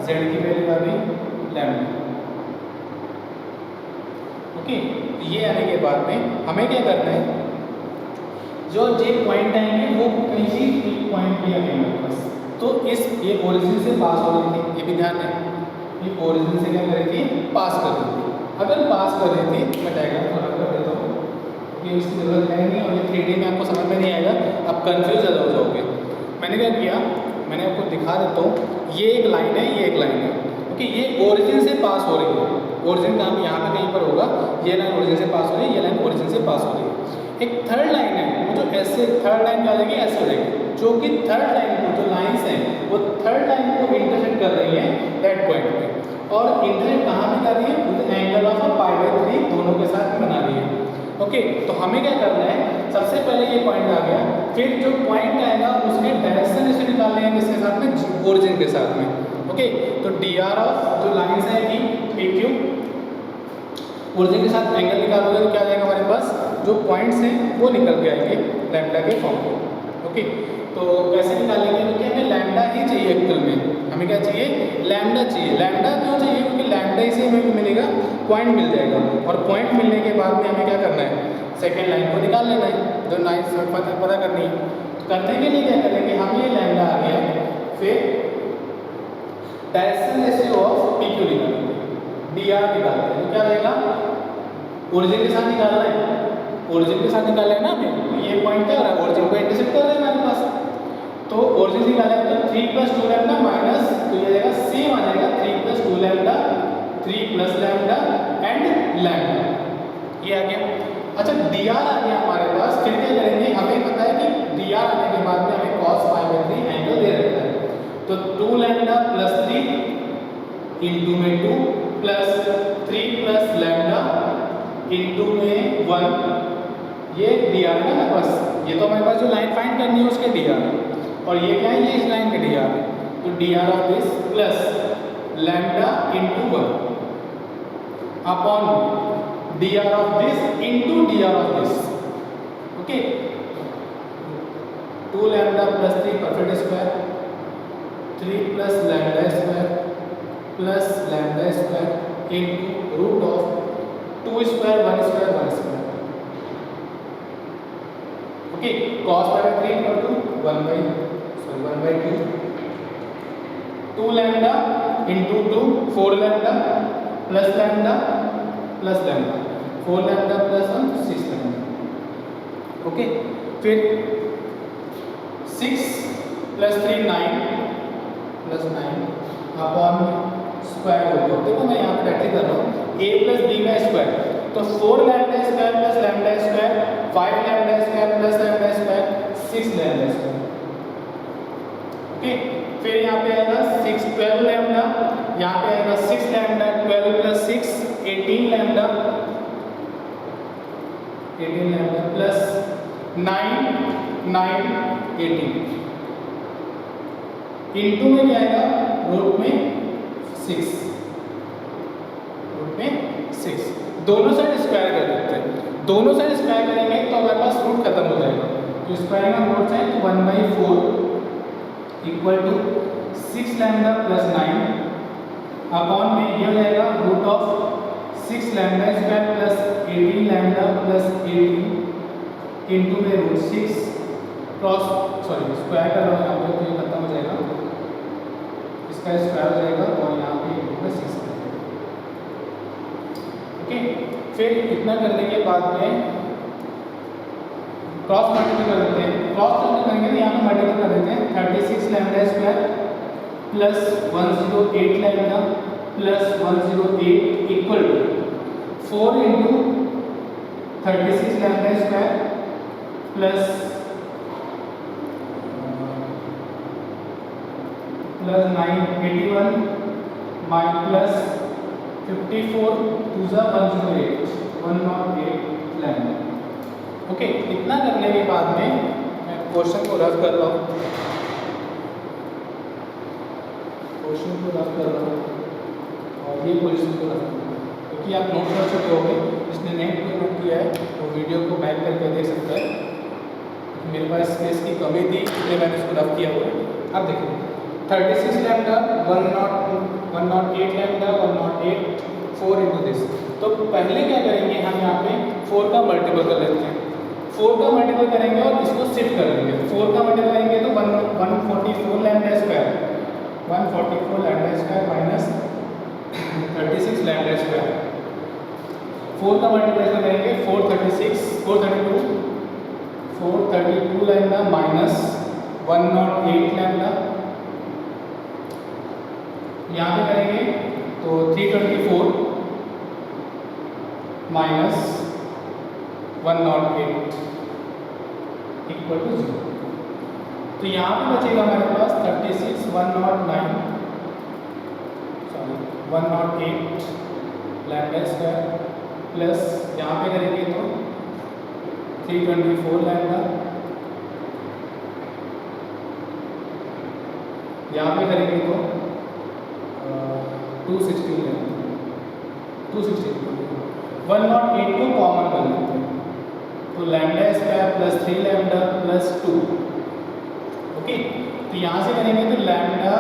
z की वैल्यू आ गई लैम्डा। ओके, ये आने के बाद में हमें क्या करना है, जो जे पॉइंट आएंगे वो कहीं एक पॉइंट पे आएंगे हमारे पास। तो इस ये ओरिजिन से पास हो रही थी, ये भी ध्यान है, ये ओरिजिन से क्या कर रही थी, पास कर रही थी। अगर पास कर रही थी, मैं डायग्राम थोड़ा कर देता हूँ क्योंकि इसकी जरूरत है नहीं, और ये 3D में आपको समझ में नहीं आएगा, आप कंफ्यूज ज़्यादा हो जाओगे। मैंने क्या किया, मैंने आपको दिखा देता हूँ, ये एक लाइन है, ये एक लाइन है। ओके, ये ओरिजिन से पास हो रही है, ओरिजिन का हम यहाँ पे कहीं पर होगा, ये लाइन ओरिजिन से पास हो रही है, ये लाइन ओरिजिन से पास हो रही है। एक थर्ड लाइन है, वो जो ऐसे थर्ड लाइन क्या हो जाएगी, ऐसे हो जाएगी, जो कि थर्ड लाइन को, जो लाइंस हैं वो थर्ड लाइन को इंटरसेक्ट कर रही है दैट पॉइंट पे, और इंटरसेक्ट कहाँ पे कर रही है, with angle of pi by 3 दोनों के साथ बना रही है। ओके, तो हमें क्या करना है, सबसे पहले ये पॉइंट आ गया, फिर जो पॉइंट आएगा उसके डायरेक्शन इसे निकालने हैं किसके साथ में, ओरिजिन के साथ में। ओके, तो डी आर ऑफ जो लाइन्स आएगी पी क्यू, ओरिजिन के साथ एंगल निकालोगे तो क्या आ जाएगा हमारे पास, जो पॉइंट्स हैं वो निकल के आएंगे लैम्डा के फॉर्म में। ओके, तो कैसे निकालेंगे, क्योंकि हमें लैम्डा ही चाहिए एक्चुअल में, हमें क्या चाहिए, लैम्डा चाहिए। लैम्डा क्यों चाहिए, क्योंकि लैम्डा ही से हमें मिलेगा, पॉइंट मिल जाएगा, और पॉइंट मिलने के बाद में हमें क्या करना है, सेकेंड लाइन को निकाल लेना है, जो लाइन पता करनी है। तो करने के लिए क्या करेंगे, हम ये लैम्डा आ गया, फिर direction ratio of P Q निकालेंगे, डी आर निकालते हैं, तो क्या रहेगा, ओरिजिन के साथ निकालना है, ओरिजिन के साथ निकालना है ना हमें, ये पॉइंट क्या हो रहा है, ओरिजिन को इंटरसेक्ट कर रहा है हमारे पास, तो ओरिजिन निकाला है तो 3 plus 2 लैम्डा माइनस, तो ये जाएगा सेम आ जाएगा 3 plus 2 lambda, 3 plus lambda and lambda, ये आ गया। अच्छा, डी आर आ गया हमारे पास, फिर क्या करेंगे, हमें पता है कि डी आर आने के बाद में हमें cos पाई बाई 3 एंगल दे रखा है, तो 2 लैम्डा प्लस 3 इंटू में 2 प्लस 3 प्लस लैम्डा इंटू में 1, ये डी आर है ना बस, ये तो हमारे पास जो लाइन फाइंड करनी है उसके डी आर, और ये क्या है, ये इस लाइन के डी आर, तो D R of this plus lambda into 1 upon dr of this into dr of this. Okay, 2 lambda plus 3 perfect square, 3 प्लस lambda square plus lambda square into root of 2 square 1 square 1 square. Okay, cos power 3 equal to 1/2 2 lambda into 2 4 lambda plus lambda plus lambda 4 lambda plus 1 6 lambda. Okay, फिर 6 plus 3 9 plus 9 upon square root of, देखो मैं यहाँ पे practice कर रहा हूँ a plus b का square, तो 4 lambda square plus lambda square 5 lambda square plus lambda square 6 lambda square. Okay, फिर यहाँ पे आएगा 6 12 लैम्डा, यहाँ पे आएगा 6 lambda 12 plus 6 18 lambda plus 9 9 18 into में क्या आएगा रूट में 6 दोनों साइड स्क्वायर कर देते हैं। दोनों साइड स्क्वायर करेंगे तो हमारे पास रूट खत्म हो जाएगा, तो स्क्वायर का रूट है 1/4 equal to 6 lambda plus 9 upon में ये हो जाएगा root of 6 lambda square plus 18 lambda plus 18 into में रूट 6 क्रॉस स्क्वायर कर रहा हूँ यहाँ पे, तो ये खत्म हो जाएगा, इसका स्क्वायर हो जाएगा और यहाँ पे इंटू में 6। ओके, फिर इतना करने के बाद में क्रॉस मल्टीप्लाई कर देते हैं। क्रॉस मल्टीप्लाई करेंगे तो यहाँ पे मल्टीप्लाई कर देते हैं 36 lambda square plus 108 lambda plus 108 equal to 4 into 36 lambda square plus 981 plus 54 2 108 lambda. Okay, इतना करने के बाद में मैं क्वेश्चन को रफ कर रहा हूँ, और ये पोजीशन को रफ कर रहा हूँ क्योंकि आप नोट कर चुके होंगे, जिसने नेट को नोट किया है वो वीडियो को बैक करके देख सकता है। मेरे पास स्पेस की कमी थी इसलिए मैंने इसको रफ किया हुआ है। अब देखिए 36 लैम्डा 108 लैम्डा 108 4 इंटू दिस, तो पहले क्या करेंगे हम यहाँ पे 4 का मल्टीपल कर लेते हैं। 4 का मल्टीपल करेंगे और इसको शिफ्ट कर देंगे। 4 का मल्टीपल करेंगे तो 144 lambda square 144 lambda square minus 36 lambda square. 4 का मल्टीप्लाई करेंगे 432 लैम्डा माइनस 108 लैम्डा, यहाँ पे करेंगे तो 324 माइनस 108 इक्वल टू 0। तो यहाँ पे बचेगा हमारे पास 36 108 लैम्डा स्क्वायर प्लस यहाँ पे करेंगे तो 324 लैम्डा, यहाँ पे करेंगे तो 216 लैम्डा 108 को कॉमन कर लेते हैं तो lambda square plus 3 lambda plus 2। Okay, तो यहाँ से करेंगे तो लैम्डा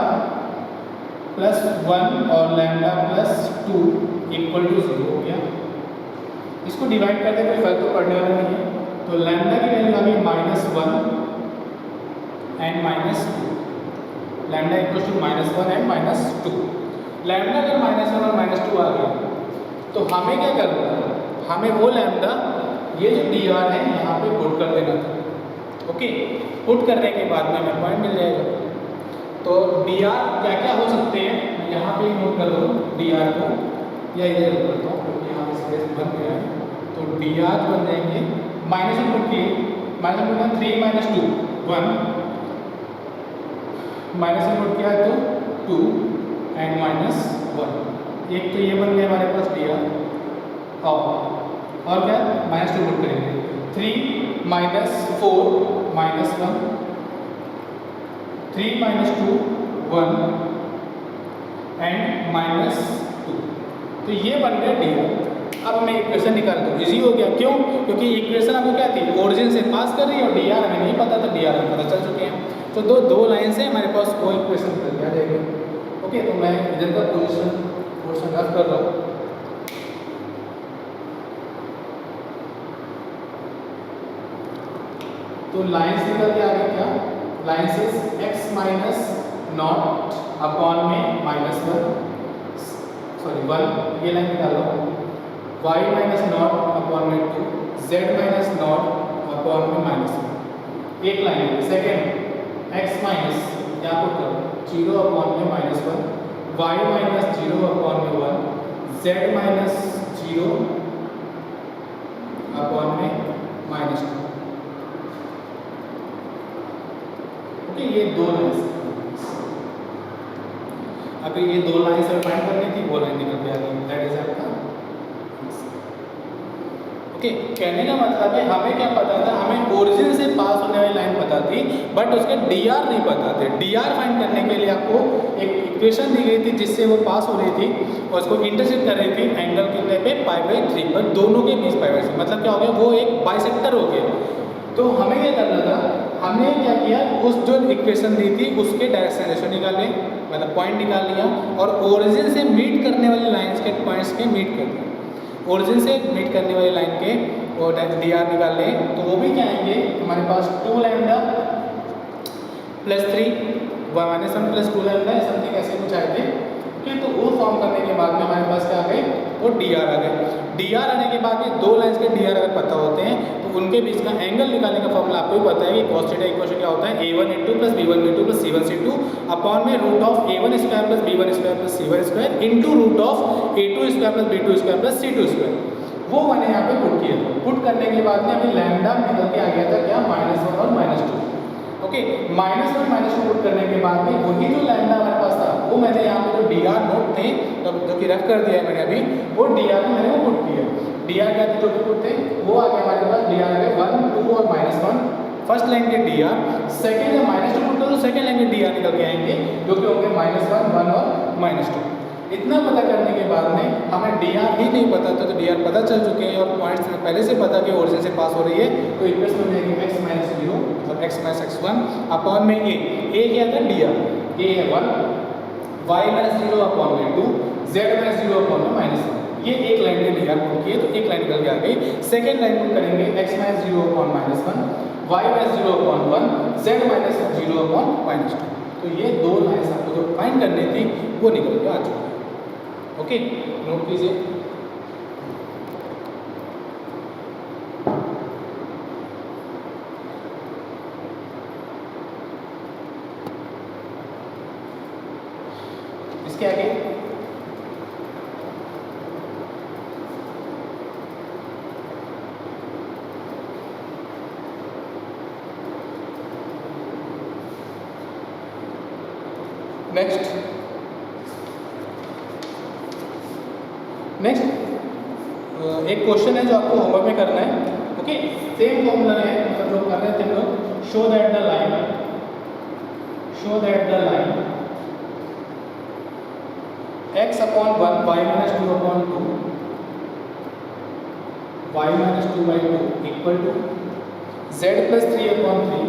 प्लस 1 और लैम्डा प्लस 2 इक्वल टू 0 हो गया। इसको डिवाइड करते कोई फर्क तो पड़ने वाला नहीं है, तो लैम्डा की वैल्यू आ गई -1 and -2, lambda equal to -1 and -2। Lambda अगर -1 और -2 आ गया तो हमें क्या करना है, हमें वो लैम्डा ये जो डी आर है यहाँ पे पुट कर देना था। ओके, पुट करने के बाद में हमें पॉइंट मिल जाएगा। तो डी आर क्या क्या हो सकते हैं मैं यहाँ पे नोट कर दूँ डी आर को, या इधर करता हूँ क्योंकि यहाँ स्पेस बन गया है। तो डी आर बन जाएंगे माइनस इनपुट किए -3 -2 1 माइनस इनपुट किया तो 2 एंड -1। एक तो ये बन गया हमारे पास डी आर, और क्या -2 पुट करेंगे 3 -4 -1 3 -2 1 एंड -2। तो ये बन गया डी आर। अब मैं इक्वेशन निकाल दूँ, इजी हो गया। क्यों? क्योंकि इक्वेशन आपको क्या थी, ओरिजिन से पास कर रही है और डी आर हमें नहीं पता था, डी आर हमें पता चल चुके हैं। तो दो लाइन से हमारे पास वो इक्वेशन कर आ जाएगी। ओके, तो मैं इधर का पोर्शन रफ कर रहा हूँ। तो लाइन से निकल के आ गया क्या, लाइन से x माइनस नॉट अपॉन में -1, सॉरी 1, ये लाइन निकालो, y माइनस नॉट अपॉन में 2, z माइनस नॉट अपॉन में -1, एक लाइन है। सेकेंड x माइनस यहाँ पर करो 0 अपॉन में -1, y माइनस 0 अपॉन में 1, z माइनस 0 अपॉन में -2। ओके, ये दो लाइन, अभी ये दो लाइन से फाइंड करनी थी, वो लाइन निकल के आ गई, दैट इज आपका। ओके, कहने का मतलब है हमें क्या पता था, हमें ओरिजिन से पास होने वाली लाइन पता थी, बट उसके डीआर नहीं पता थे। डीआर फाइंड करने के लिए आपको एक इक्वेशन दी गई थी जिससे वो पास हो रही थी और उसको इंटरसेक्ट कर रही थी एंगल कितने पे, π/3 पर, दोनों के बीच π/3, मतलब क्या हो गया, वो एक बाइसेक्टर हो गया। तो हमें क्या करना था, हमने क्या किया, उस जो इक्वेशन दी थी उसके डायरेक्शन रेशो निकाले, मतलब पॉइंट निकाल लिया और ओरिजिन से मीट करने वाली लाइंस के पॉइंट्स के मीट कर दिया। ओरिजिन से मीट करने वाली लाइन के वो डी आर निकाल लें, तो वो भी क्या आएंगे हमारे पास 2 lambda plus 3 -1 plus 2 lambda something ऐसे कुछ आए थे। ओके, तो वो फॉर्म करने के बाद में हमारे पास क्या आ गए, वो डी आर आ गए। डी आर आने के बाद में दो लाइन्स के डी आर अगर पता होते हैं तो उनके बीच का एंगल निकालने का फॉर्मूला आपको भी पता है कि cos थीटा इक्वल क्या होता है, a1 * plus b1 * plus c1 c2 upon में root of a1 square plus b1 square plus c1 square into root of a2 square plus b2 square plus c2 square. वो मैंने यहाँ पे put किया। Put करने के बाद में अभी लैम्डा निकल के आ गया था क्या, -1 और -2। ओके, -1 -2 पुट करने के बाद में वही जो लैम्डा हमारे पास था वो मैंने यहाँ पे जो डी आर नोट थे जो कि रफ कर दिया है मैंने अभी, वो डी आर मैंने वो पुट किया। डी आर क्या थे जो भी पुट थे वो आ गया हमारे पास, डी आर आ गए 1, 2 और -1 फर्स्ट लाइन के डी आर। सेकेंड जब -2 पुट करो तो सेकेंड लाइन के डी आर निकल के आएंगे जो कि होंगे -1, 1 और -2। इतना पता करने के बाद में हमें डी आर ही नहीं पता था, तो डी आर पता चल चुके हैं और पॉइंट्स में पहले से पता कि ओरिजिन से पास हो रही है, तो इक्वेशन में देंगे x माइनस 0 और x माइनस x1 अपॉन में a क्या था, डी आर, a है 1, y माइनस 0 अपॉन में 2, z माइनस 0 अपॉन में -1। ये एक लाइन के डी आर पुट किए तो एक लाइन निकल के आ गई। सेकेंड लाइन पुट करेंगे x minus 0 upon -1, y minus 0 upon 1, z minus 0 upon -2। तो ये दो लाइन्स आपको जो फाइंड करनी थी वो निकल के आ चुकी है। ओके, नोट कीजिए। इसके आगे नेक्स्ट एक क्वेश्चन है जो आपको होमवर्क में करना है। ओके, सेम फॉर्मूला है, मतलब जो कर रहे थे हम लोग, show that the line x upon 1 y minus 2 upon 2 y minus 2/2 equal to z plus 3 upon 3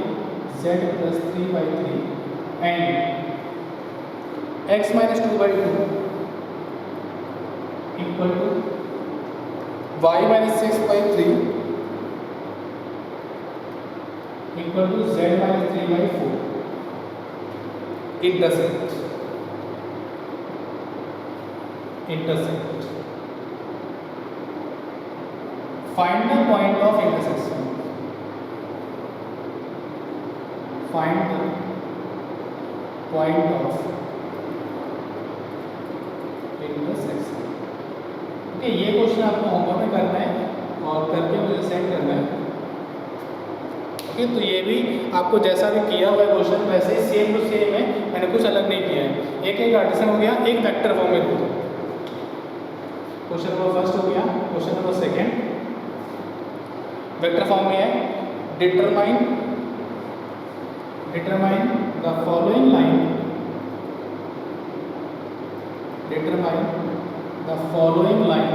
z plus 3/3 and x minus 2/2 equal to y minus 6/3 equal to z minus 3/4 intersect find the point of intersection, find the point of intersection. Okay, ये question आपको homework में करना है और करके मुझे send करना है। ओके, तो ये भी आपको जैसा भी किया हुआ है क्वेश्चन वैसे ही सेम टू सेम है, मैंने कुछ अलग नहीं किया है। एक एक कार्टेशियन हो गया, एक वेक्टर फॉर्म में दो। क्वेश्चन नंबर फर्स्ट हो गया। Question number second vector form में है, determine the following line determine the following line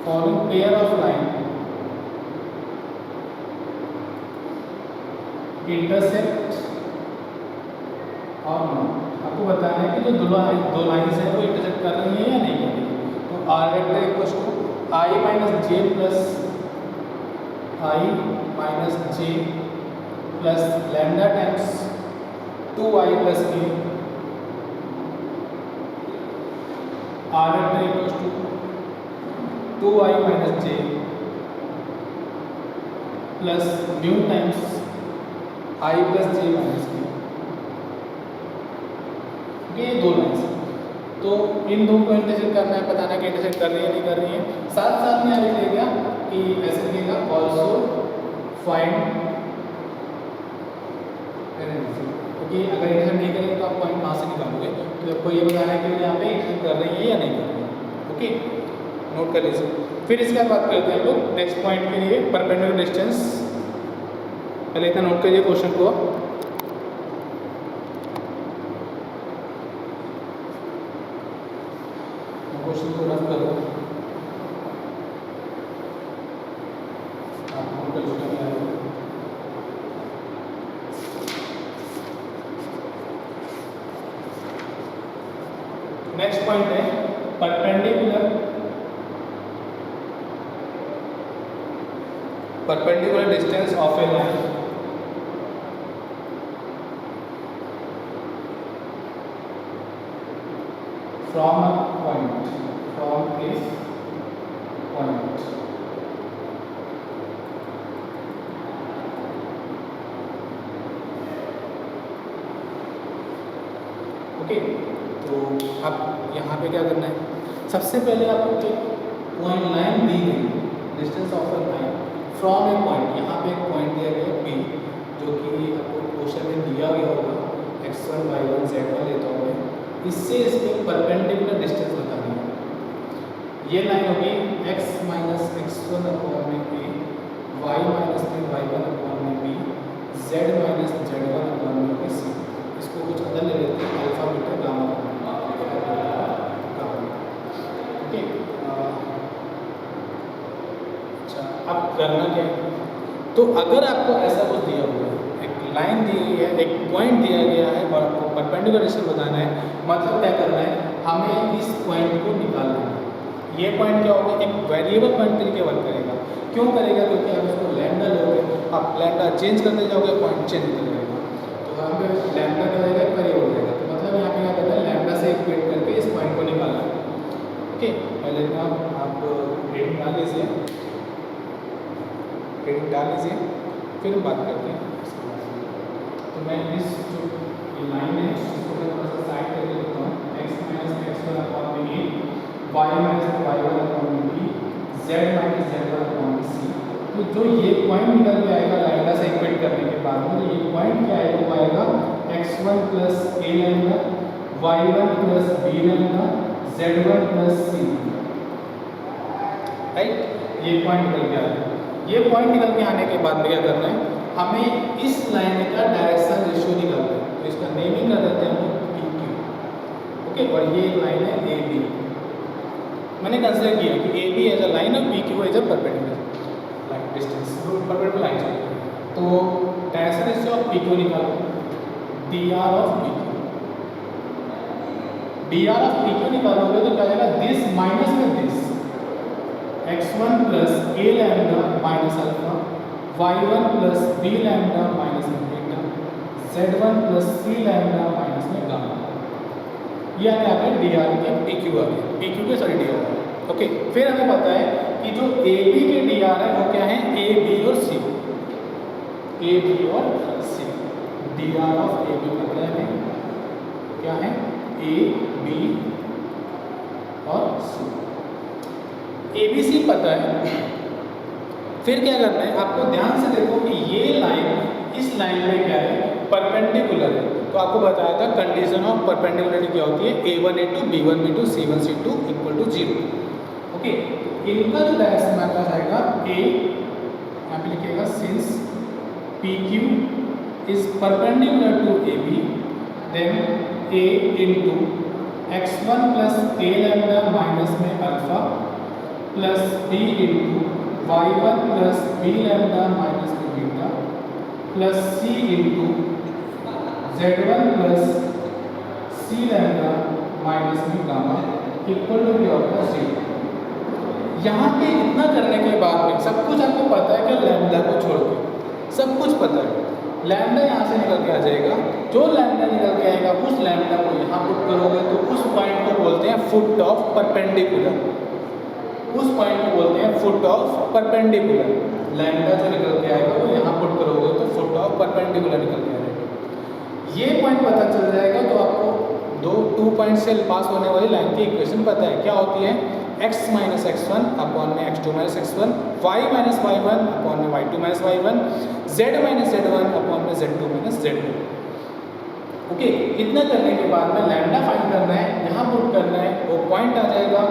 following pair of line intersect और नो। आपको बताना है कि जो दो लाइन्स हैं वो इंटरसेक्ट कर रही हैं या नहीं कर रही है। तो R vector equals to I minus J plus lambda times 2i plus K. R vector equals to 2i minus J plus mu times i plus J minus K. ये दो लाइन्स, तो इन दो को इंटरसेक्ट करना है, बताना है कि इंटरसेक्ट कर रही है नहीं कर रही है। साथ साथ में आगे देगा कि ऐसे लिखेगा ऑल्सो फाइंड, क्योंकि अगर इंटरसेक्ट नहीं करेंगे तो आप पॉइंट कहाँ से निकालोगे। तो आपको ये बताना है कि यहाँ पे इंटरसेक्ट कर रही है या नहीं कर रही है। ओके, नोट कर लीजिए। फिर इसके बाद बात करते हैं हम लोग नेक्स्ट पॉइंट के लिए, परपेंडिकुलर डिस्टेंस। पहले इतना नोट करिए क्वेश्चन को। क्वेश्चन को रफ करो, आप नोट कर लीजिए। नेक्स्ट पॉइंट है perpendicular distance of A line from a point, from this point। Okay, तो अब यहाँ पे क्या करना है, सबसे पहले आपको एक पॉइंट लाइन दी गई, distance of a line from A point. यहाँ पे एक पॉइंट दिया गया P, जो कि आपको क्वेश्चन में दिया गया होगा x1 y1 z1 लेता हूँ मैं। इससे इसके परपेंडिकुलर डिस्टेंस बतानी है। ये लाइन होगी x माइनस x1 अपॉन में a, y माइनस में y1 अपॉन में b, z minus z1 upon में c। इसको कुछ अदर ले लेते हैं, अल्फा बीटा गामा। ओके, अच्छा अब करना क्या है, तो अगर आपको ऐसा कुछ दिया हुआ है, लाइन दी गई है, एक पॉइंट दिया गया है और आपको परपेंडिकुलर डिस्टेंस बताना है, मतलब क्या करना है, हमें इस पॉइंट को निकालना है। ये पॉइंट क्या होगा, एक वेरिएबल पॉइंट तरीके वर्क करेगा। क्यों करेगा, क्योंकि आप इसको लैम्डा लोगे, आप लैम्डा चेंज करते जाओगे, पॉइंट चेंज कर जाएगा। तो यहाँ पे लैम्डा क्या रहेगा, एक वेरिएबल रहेगा। तो मतलब यहाँ पे क्या करना है, लैम्डा से इक्वेट करके इस पॉइंट को निकालना है। ओके, पहले आप हेडिंग डाल लीजिए, हेडिंग डाल लीजिए, फिर हम बात करते हैं। तो मैं इस जो ये लाइन है इसको मैं थोड़ा सा साइड करके लिखता हूँ, x माइनस x1 अपॉन में a, y minus y1 upon में b, z minus z1 upon में c। तो जो ये पॉइंट निकल के आएगा लैम्डा से इक्वेट करने के बाद में, तो ये पॉइंट क्या आएगा, वो आएगा x1 plus a lambda, y1 plus b lambda, z1 plus c। Right, ये पॉइंट निकल के आएगा। ये पॉइंट निकल के आने के बाद में क्या करना है, हमें इस लाइन का डायरेक्शन रेशियो निकालना है। तो इसका नेमिंग कर देते हैं हम PQ। ओके, और ये एक लाइन है AB। मैंने कंसिडर किया कि AB एज अ लाइन और PQ as a perpendicular line distance, perpendicular line. तो डायरेक्शन रेशियो ऑफ PQ निकालो, DR of PQ। DR of PQ निकालोगे तो क्या आएगा, दिस माइनस में this, x1 plus a lambda minus alpha, y1 plus b lambda minus में beta, z1 plus c lambda minus में gamma. ये आ गया dr के pq आ गया, pq के सॉरी dr। ओके, फिर हमें पता है कि जो ab के dr है वो क्या है, ab और c, ab और c। dr ऑफ ab पता है क्या है, a b और c। ABC पता है। फिर क्या करना है, आपको ध्यान से देखो कि ये लाइन इस लाइन में क्या है, परपेंडिकुलर है। तो आपको बताया था कंडीशन ऑफ परपेंडिकुलरिटी क्या होती है, A1 A2 B1 B2 C1 C2 equal to 0। Okay, इनका जो डायरेक्शन हमारे पास आएगा A, यहाँ पे लिखिएगा since PQ is perpendicular to AB, then A into x1 plus a lambda minus में alpha plus b into y1 plus b lambda minus में beta plus c into z1 plus c lambda minus में gamma equal to क्या होगा 0। यहाँ पे इतना करने के बाद में सब कुछ आपको पता है कि लैम्डा को छोड़ के सब कुछ पता है। लैम्डा यहाँ से निकल के आ जाएगा, जो लैम्डा निकल के आएगा उस लैम्डा को यहाँ पुट करोगे तो उस पॉइंट को बोलते हैं फुट ऑफ परपेंडिकुलर। उस पॉइंट को बोलते हैं फुट ऑफ परपेंडिकुलर। लैम्डा जो निकल के आएगा वो यहाँ पुट करोगे तो फुट ऑफ परपेंडिकुलर निकल के आएगा। ये पॉइंट पता चल जाएगा तो आपको टू पॉइंट से पास होने वाली लाइन की इक्वेशन पता है क्या होती है। x माइनस x1 अपॉन में x2 minus x1, y minus y1 upon में y2 minus y1, z minus z1 upon में z2 माइनस z2। ओके, इतना करने के बाद में लैम्डा फाइंड करना है, यहाँ पुट करना है, वो पॉइंट आ जाएगा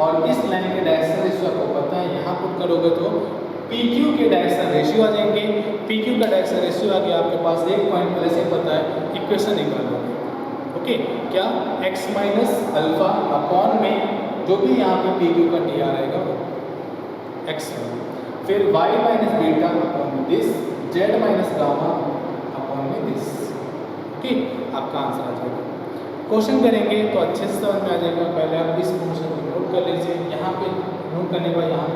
और इस लाइन के डायरेक्शन रेशियो आपको पता है, यहाँ पुट करोगे तो PQ के डायरेक्शन रेशियो आ जाएंगे। PQ का डायरेक्शन रेशियो आ गया आपके पास, एक पॉइंट पहले से पता है, इक्वेशन निकाल लो। ओके, क्या x माइनस अल्फा अपॉन में जो भी यहाँ पे PQ का डी आर आएगा वो x है, फिर y माइनस बीटा अपॉन में this, z minus gamma upon में दिस। ओके, आपका आंसर आ जाएगा। क्वेश्चन करेंगे तो अच्छे से समझ में आ जाएगा। पहले आप इस क्वेश्चन को नोट कर लीजिए। यहाँ पे नोट करने के बाद यहाँ पे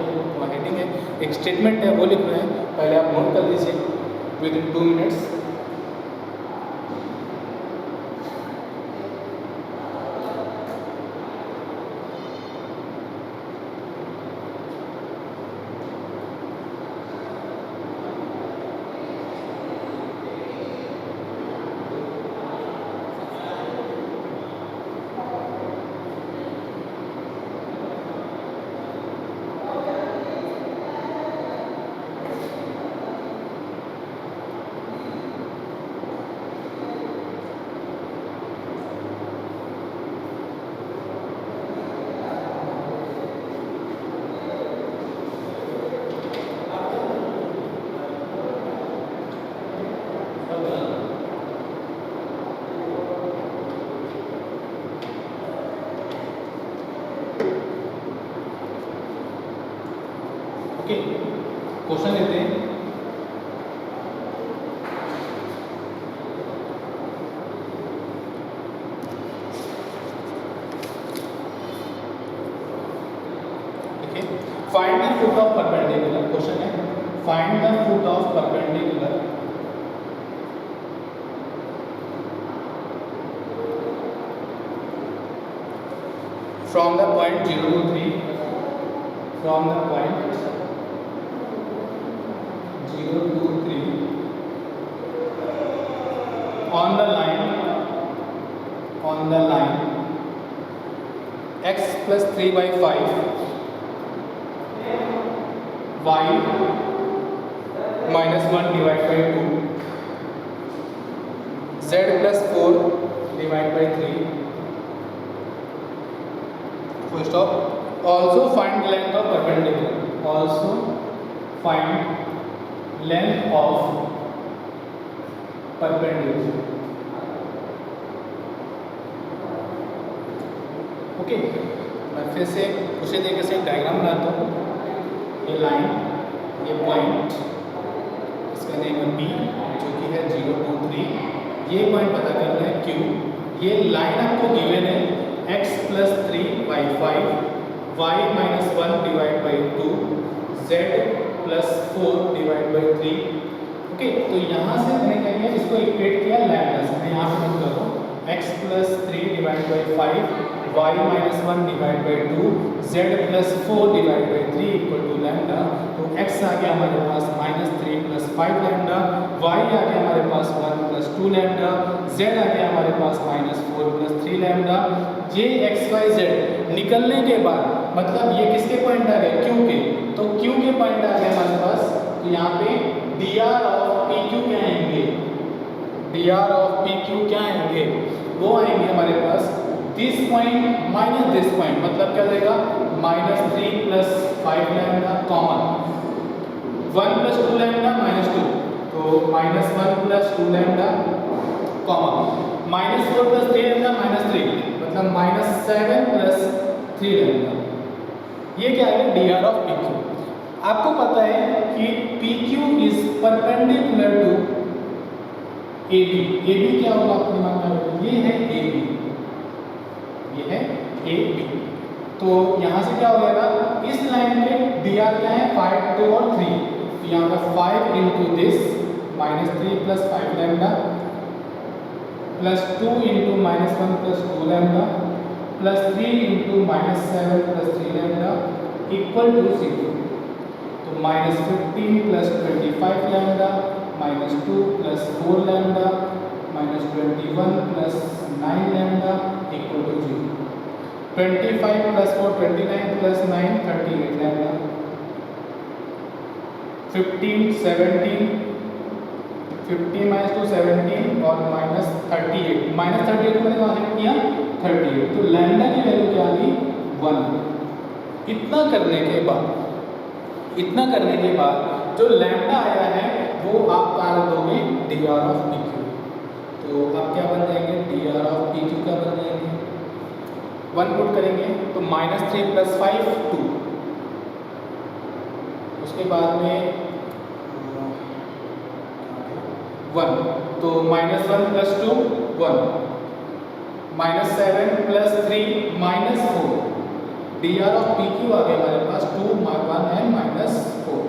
हेडिंग है, एक स्टेटमेंट है वो लिख रहे हैं, पहले आप नोट कर लीजिए within 2 minutes. Okay, question लेते हैं। Find the foot of perpendicular. Question है find the foot of perpendicular from the point 0 to 3, from the point 0 to 3 on the line x plus 3 by 5, y minus 1 divided by 2, z plus 4 divided by 3, full stop. Also find length of perpendicular. Also find length of perpendicular. Okay, मैं फिर से उसी तरीके से diagram बनाता हूँ। ये line, ये पॉइंट, इसका नेम है P जो कि है 0 to 3, ये पॉइंट पता करना है Q। ये लाइन आपको गिवन है x plus 3 by 5, y minus 1 divided by 2, z plus 4 divided by 3। Okay, तो यहाँ से हमने क्या किया, इसको इक्वेट किया लैम्डा से। मैं यहाँ पे लिख रहा हूँ x plus 3 divided by 5, y minus 1 divided by 2, z plus 4 divided by 3 equal to lambda. तो x आ गया हमारे पास -3 plus 5 लैम्डा, y आ गया हमारे पास 1 plus 2 लैम्डा, z आ गया हमारे पास -4 plus 3 लैम्डा। ये x y z निकलने के बाद मतलब ये किसके पॉइंट आ गए, Q के, तो Q के पॉइंट आ गए हमारे पास। तो यहाँ पे dr ऑफ PQ क्या आएंगे, dr ऑफ PQ क्या आएंगे, वो आएंगे हमारे पास this point minus this point, मतलब क्या देगा -3 plus 5 lambda common, 1 plus 2 lambda -2, तो -1 plus 2 lambda comma -4 plus 3 lambda -3 मतलब -7 प्लस 3 लैम्डा। ये क्या है dr ऑफ pq। आपको पता है कि pq is perpendicular to ab। ab क्या होगा आपके दिमाग में आएगा, ये है ab, ये है ab। तो यहाँ से क्या हो जाएगा, इस लाइन पे dr क्या है 5, 2 और 3, तो यहाँ पर 5 into this -3 plus 5 lambda plus 2 into -1 plus 2 lambda plus 3 into -7 plus 3 lambda equal to 0। तो -15 plus 25 lambda -2 plus 4 lambda -21 plus 9 lambda equal to 0। 25 plus 4 29 plus 9 38 lambda 15 17 50 minus 2 17 और -38 को मैंने वहाँ से किया 38, तो लैम्डा की वैल्यू क्या आ गई 1। इतना करने के बाद जो लैम्डा आया है वो आप कहाँ दोगे dr ऑफ pq। तो आप क्या बन जाएंगे dr ऑफ pq क्या बन जाएंगे 1 पुट करेंगे तो -3 प्लस 5 2, उसके बाद में 1 तो -1 plus 2 1 -7 plus 3 -4 dr of pq आ गया हमारे पास 2 1 है -4।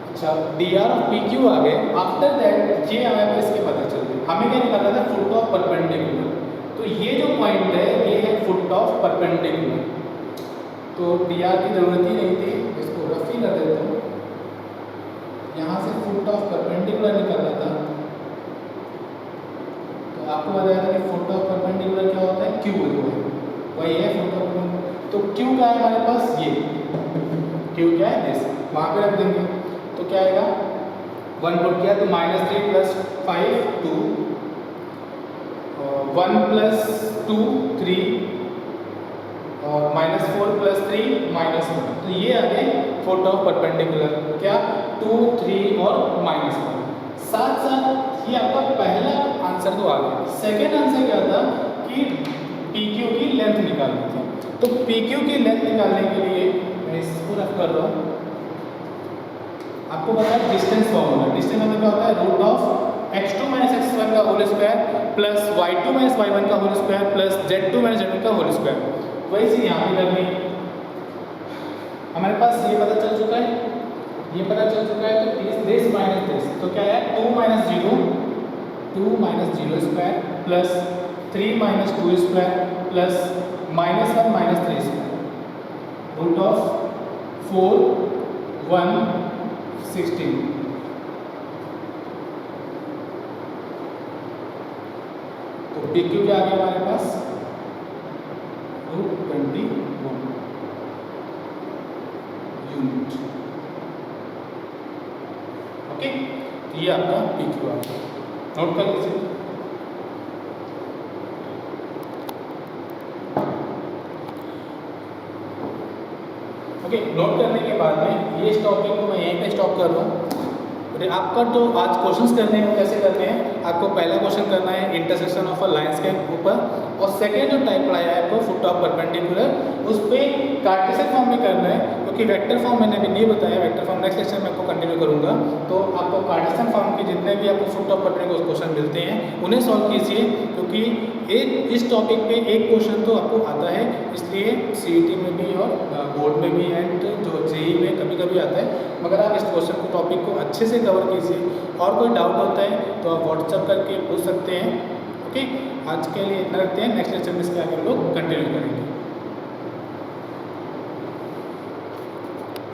अच्छा dr ऑफ pq आ गए। आफ्टर दैट ये हमें इसके पता चल गई, हमें क्या निकालना था फुट ऑफ परपेंडिकुलर। तो ये जो पॉइंट है ये है फुट ऑफ परपेंडिकुलर, तो dr की जरूरत ही नहीं थी, इसको रफ ही कर देता हूँ। यहाँ से फुट ऑफ परपेंडिकुलर निकालना था, तो आपको बताया था कि फुट ऑफ परपेंडिकुलर क्या होता है q जो है वही है फुट ऑफ परपेंडिकुलर। तो q क्या है हमारे पास, ये q क्या है दिस, वहाँ पे रख देंगे तो क्या आएगा 1 पुट किया तो -3 प्लस 5 2 1 प्लस 2 3 और -4 प्लस 3 -1, तो ये आ गए फुट ऑफ परपेंडिकुलर क्या 2 3 और -1। साथ साथ ये आपका पहला आंसर तो आ गया। सेकेंड आंसर क्या था कि PQ की लेंथ निकालनी थी, तो PQ की लेंथ निकालने के लिए मैं इसको रख कर रहा हूँ। आपको पता है डिस्टेंस फॉर्मूला, डिस्टेंस हमें क्या होता है root of x2 minus x1 का whole square plus y2 minus y1 का whole square plus z2 minus z1 का होल स्क्वायर। वही चीज़ यहाँ पे करनी, हमारे पास ये पता चल चुका है, ये पता चल चुका है, तो दिस माइनस दिस, तो क्या है 2 minus 0 square plus 3 minus 2 square plus -1 minus 3 square root of 4 1 16। तो PQ क्या आ गया हमारे पास √21 यूनिट। ओके, ये आपका PQ आ गया, नोट कर लीजिए। ओके, नोट करने के बाद में ये इस टॉपिक को मैं यहीं पे स्टॉप कर रहा हूँ। आपका जो आज क्वेश्चंस करने हैं वो कैसे करने हैं, आपको पहला क्वेश्चन करना है इंटरसेक्शन ऑफ अ लाइंस के ऊपर, और सेकेंड जो टाइप पढ़ाया है आपको फुट ऑफ परपेंडिकुलर, उस पर कार्टेशियन फॉर्म में करना है, क्योंकि वेक्टर फॉर्म मैंने अभी नहीं बताया, वेक्टर फॉर्म नेक्स्ट सेक्शन में आपको कंटिन्यू करूँगा। तो आपको कार्टेशियन फॉर्म के जितने भी आपको फुट ऑफ परपेंडिकुलर क्वेश्चन मिलते हैं उन्हें सॉल्व कीजिए, क्योंकि इस टॉपिक पे एक क्वेश्चन तो आपको आता है, इसलिए CET में भी और बोर्ड में भी एंड जो JEE में कभी कभी आता है, मगर आप इस क्वेश्चन को टॉपिक को अच्छे से कवर कीजिए। और कोई डाउट होता है तो आप व्हाट्सएप करके पूछ सकते हैं। ओके, आज के लिए इतना रखते हैं, नेक्स्ट लेक्चर में इसके आगे हम लोग